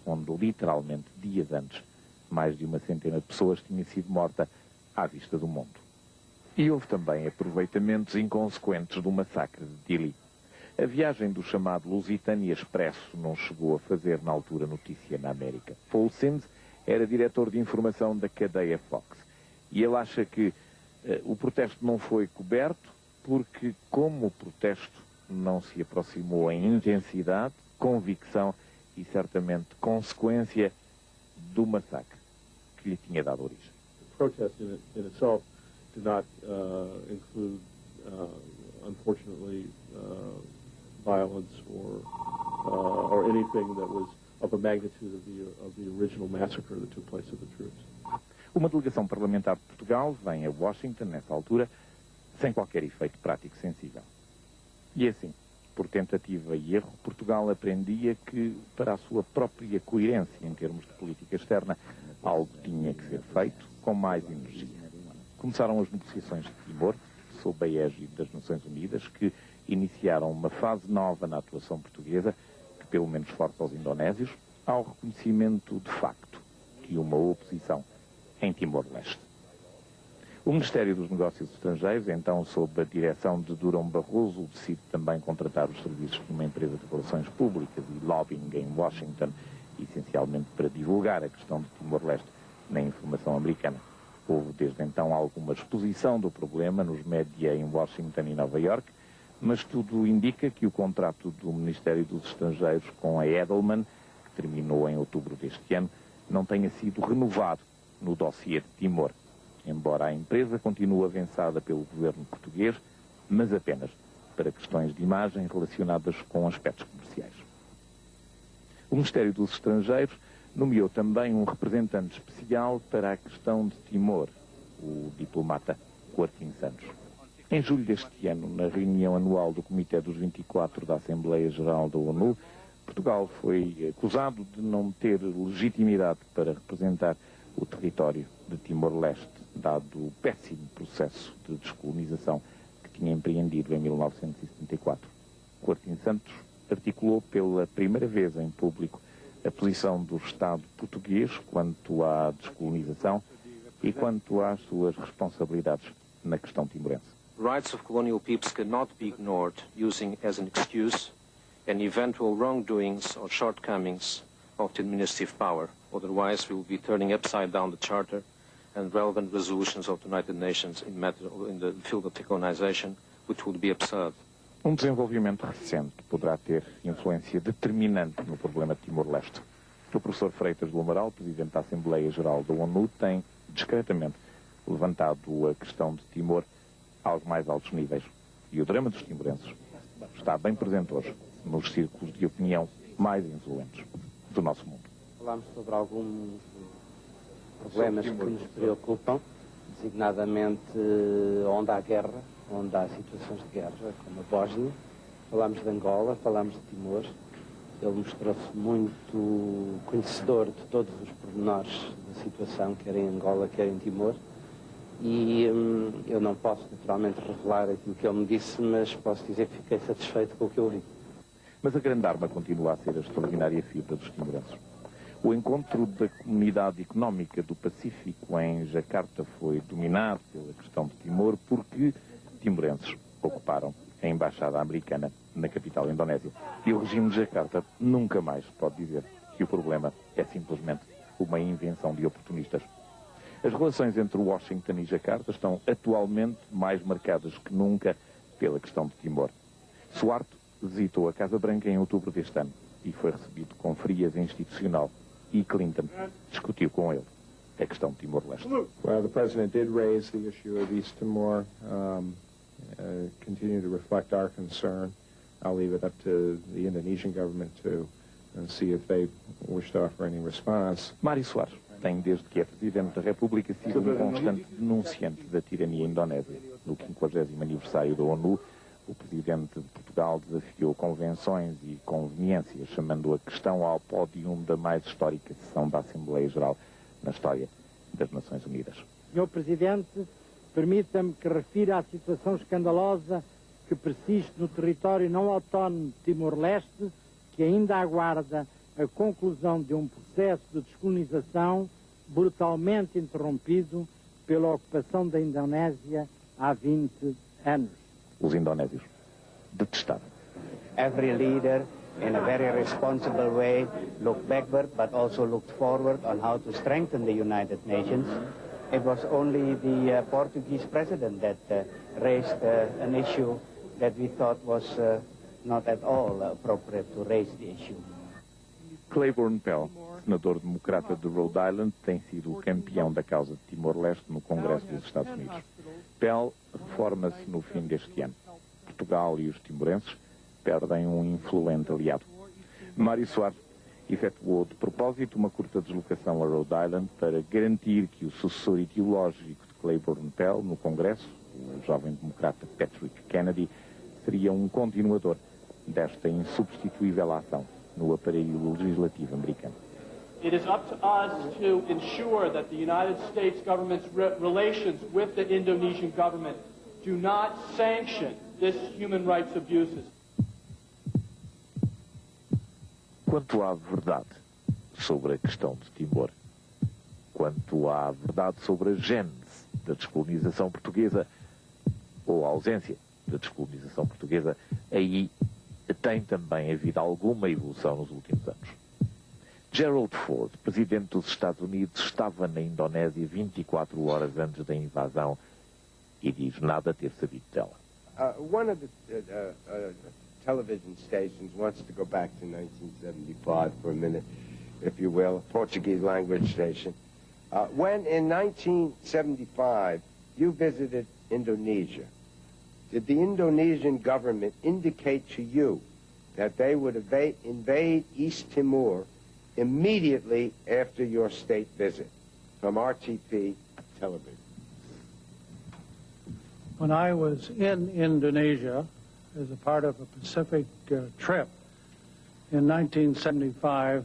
onde literalmente dias antes mais de 100 de pessoas tinha sido morta à vista do mundo. E houve também aproveitamentos inconsequentes do massacre de Dili. A viagem do chamado Lusitânia Expresso não chegou a fazer na altura notícia na América. Paul Sims era diretor de informação da cadeia Fox e ele acha que o protesto não foi coberto porque, como o protesto não se aproximou em intensidade, convicção e certamente consequência do massacre que lhe tinha dado origem. The protest in itself did not include, unfortunately, violence or anything that was of a magnitude of the original massacre that took place of the troops. Uma delegação parlamentar de Portugal vem a Washington, nessa altura, sem qualquer efeito prático sensível. E assim, por tentativa e erro, Portugal aprendia que, para a sua própria coerência em termos de política externa, algo tinha que ser feito com mais energia. Começaram as negociações de Timor, sob a égide das Nações Unidas, que iniciaram uma fase nova na atuação portuguesa, que pelo menos força aos indonésios, ao reconhecimento de facto de uma oposição em Timor-Leste. O Ministério dos Negócios Estrangeiros, então sob a direção de Durão Barroso, decide também contratar os serviços de uma empresa de relações públicas e lobbying em Washington, essencialmente para divulgar a questão de Timor-Leste na informação americana. Houve desde então alguma exposição do problema nos média em Washington e Nova York, mas tudo indica que o contrato do Ministério dos Estrangeiros com a Edelman, que terminou em outubro deste ano, não tenha sido renovado no dossiê de Timor, embora a empresa continue avançada pelo governo português, mas apenas para questões de imagem relacionadas com aspectos comerciais. O Ministério dos Estrangeiros nomeou também um representante especial para a questão de Timor, o diplomata Joaquim Santos. Em julho deste ano, na reunião anual do Comitê dos 24 da Assembleia Geral da ONU, Portugal foi acusado de não ter legitimidade para representar o território de Timor-Leste, dado o péssimo processo de descolonização que tinha empreendido em 1974. Joaquim Santos articulou pela primeira vez em público a posição do Estado português quanto à descolonização e quanto às suas responsabilidades na questão timorense. Rights of colonial peoples cannot be ignored using as an excuse any eventual wrongdoings or shortcomings of the administrative power. Otherwise, we will be turning upside down the Charter and relevant resolutions of the United Nations in the field of decolonization, which would be absurd. Um desenvolvimento recente poderá ter influência determinante no problema de Timor-Leste. O professor Freitas do Amaral, presidente da Assembleia Geral da ONU, tem discretamente levantado a questão de Timor aos mais altos níveis. E o drama dos timorenses está bem presente hoje nos círculos de opinião mais influentes do nosso mundo. Falámos sobre alguns problemas que nos preocupam, designadamente onde há guerra, onde há situações de guerra, como a Bósnia. Falámos de Angola, falámos de Timor. Ele mostrou-se muito conhecedor de todos os pormenores da situação, quer em Angola, quer em Timor. E eu não posso, naturalmente, revelar aquilo que ele me disse, mas posso dizer que fiquei satisfeito com o que eu vi. Mas a grande arma continua a ser a extraordinária fibra dos timorenses. O encontro da Comunidade Económica do Pacífico em Jacarta foi dominado pela questão de Timor porque timorenses ocuparam a embaixada americana na capital indonésia. E o regime de Jacarta nunca mais pode dizer que o problema é simplesmente uma invenção de oportunistas. As relações entre Washington e Jacarta estão atualmente mais marcadas que nunca pela questão de Timor. Suharto visitou a Casa Branca em outubro deste ano e foi recebido com frieza institucional. E Clinton discutiu com ele a questão de Timor-Leste. Well, the President did raise the issue of East Timor, continue to reflect our concern I'll leave it up to the Indonesian government to see if they wish to offer any response. Mário Soares tem, desde que é Presidente da República, sido um constante denunciante da tirania indonésia. No 50º aniversário da ONU, o Presidente de Portugal desafiou convenções e conveniências, chamando a questão ao pódio da mais histórica sessão da Assembleia Geral na história das Nações Unidas. Senhor Presidente, permita-me que refira a situação escandalosa que persiste no território não autónomo de Timor-Leste, que ainda aguarda a conclusão de um processo de descolonização brutalmente interrompido pela ocupação da Indonésia há 20 anos. Os indonésios detestaram. Every leader, in a very responsible way, looked backward but also looked forward on how to strengthen the United Nations. It was only the Portuguese president that raised an issue that we thought was not at all appropriate to raise the issue. Claiborne Pell, senador democrata de Rhode Island, tem sido o campeão da causa de Timor-Leste no Congresso dos Estados Unidos. Pell reforma-se no fim deste ano. Portugal e os timorenses perdem um influente aliado. Mário Soares efetuou de propósito uma curta deslocação a Rhode Island para garantir que o sucessor ideológico de Claiborne Pell no Congresso, o jovem democrata Patrick Kennedy, seria um continuador desta insubstituível ação no aparelho legislativo americano. It is up to us to ensure that the United States government's relations with the Indonesian government do not sanction this human rights abuses. Quanto à verdade sobre a questão de Timor, quanto à verdade sobre a gênese da descolonização portuguesa, ou a ausência da descolonização portuguesa, aí tem também havido alguma evolução nos últimos anos. Gerald Ford, presidente dos Estados Unidos, estava na Indonésia 24 horas antes da invasão e diz nada ter sabido dela. One of the television stations wants to go back to 1975 for a minute, if you will, a Portuguese language station. When in 1975 you visited Indonesia, did the Indonesian government indicate to you that they would invade East Timor immediately after your state visit? From RTP Television. When I was in Indonesia as a part of a Pacific trip in 1975,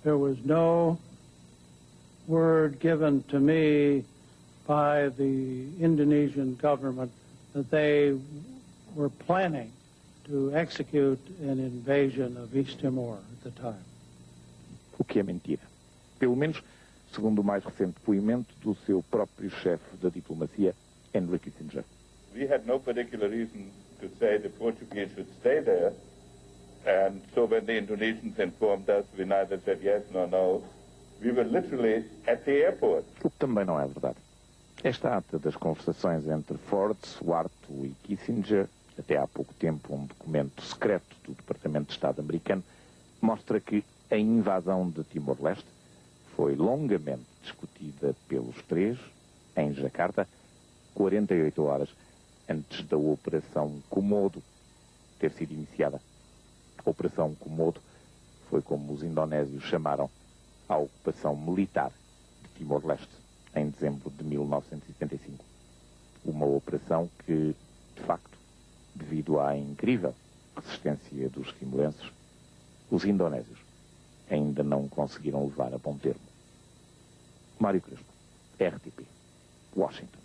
there was no word given to me by the Indonesian government that they were planning to execute an invasion of East Timor at the time. O que é mentira. Pelo menos, segundo o mais recente depoimento do seu próprio chefe da diplomacia, Henry Kissinger. We had no particular reason to say the Portuguese should stay there, and so when the Indonesians informed us, we neither said yes nor no. We were literally at the airport. O que também não é verdade. Esta ata das conversações entre Ford, Suharto e Kissinger, até há pouco tempo um documento secreto do Departamento de Estado americano, mostra que a invasão de Timor-Leste foi longamente discutida pelos três, em Jacarta, 48 horas antes da Operação Komodo ter sido iniciada. A Operação Komodo foi como os indonésios chamaram a ocupação militar de Timor-Leste em dezembro de 1975. Uma operação que, de facto, devido à incrível resistência dos timorenses, os indonésios ainda não conseguiram levar a bom termo. Mário Crespo, RTP, Washington.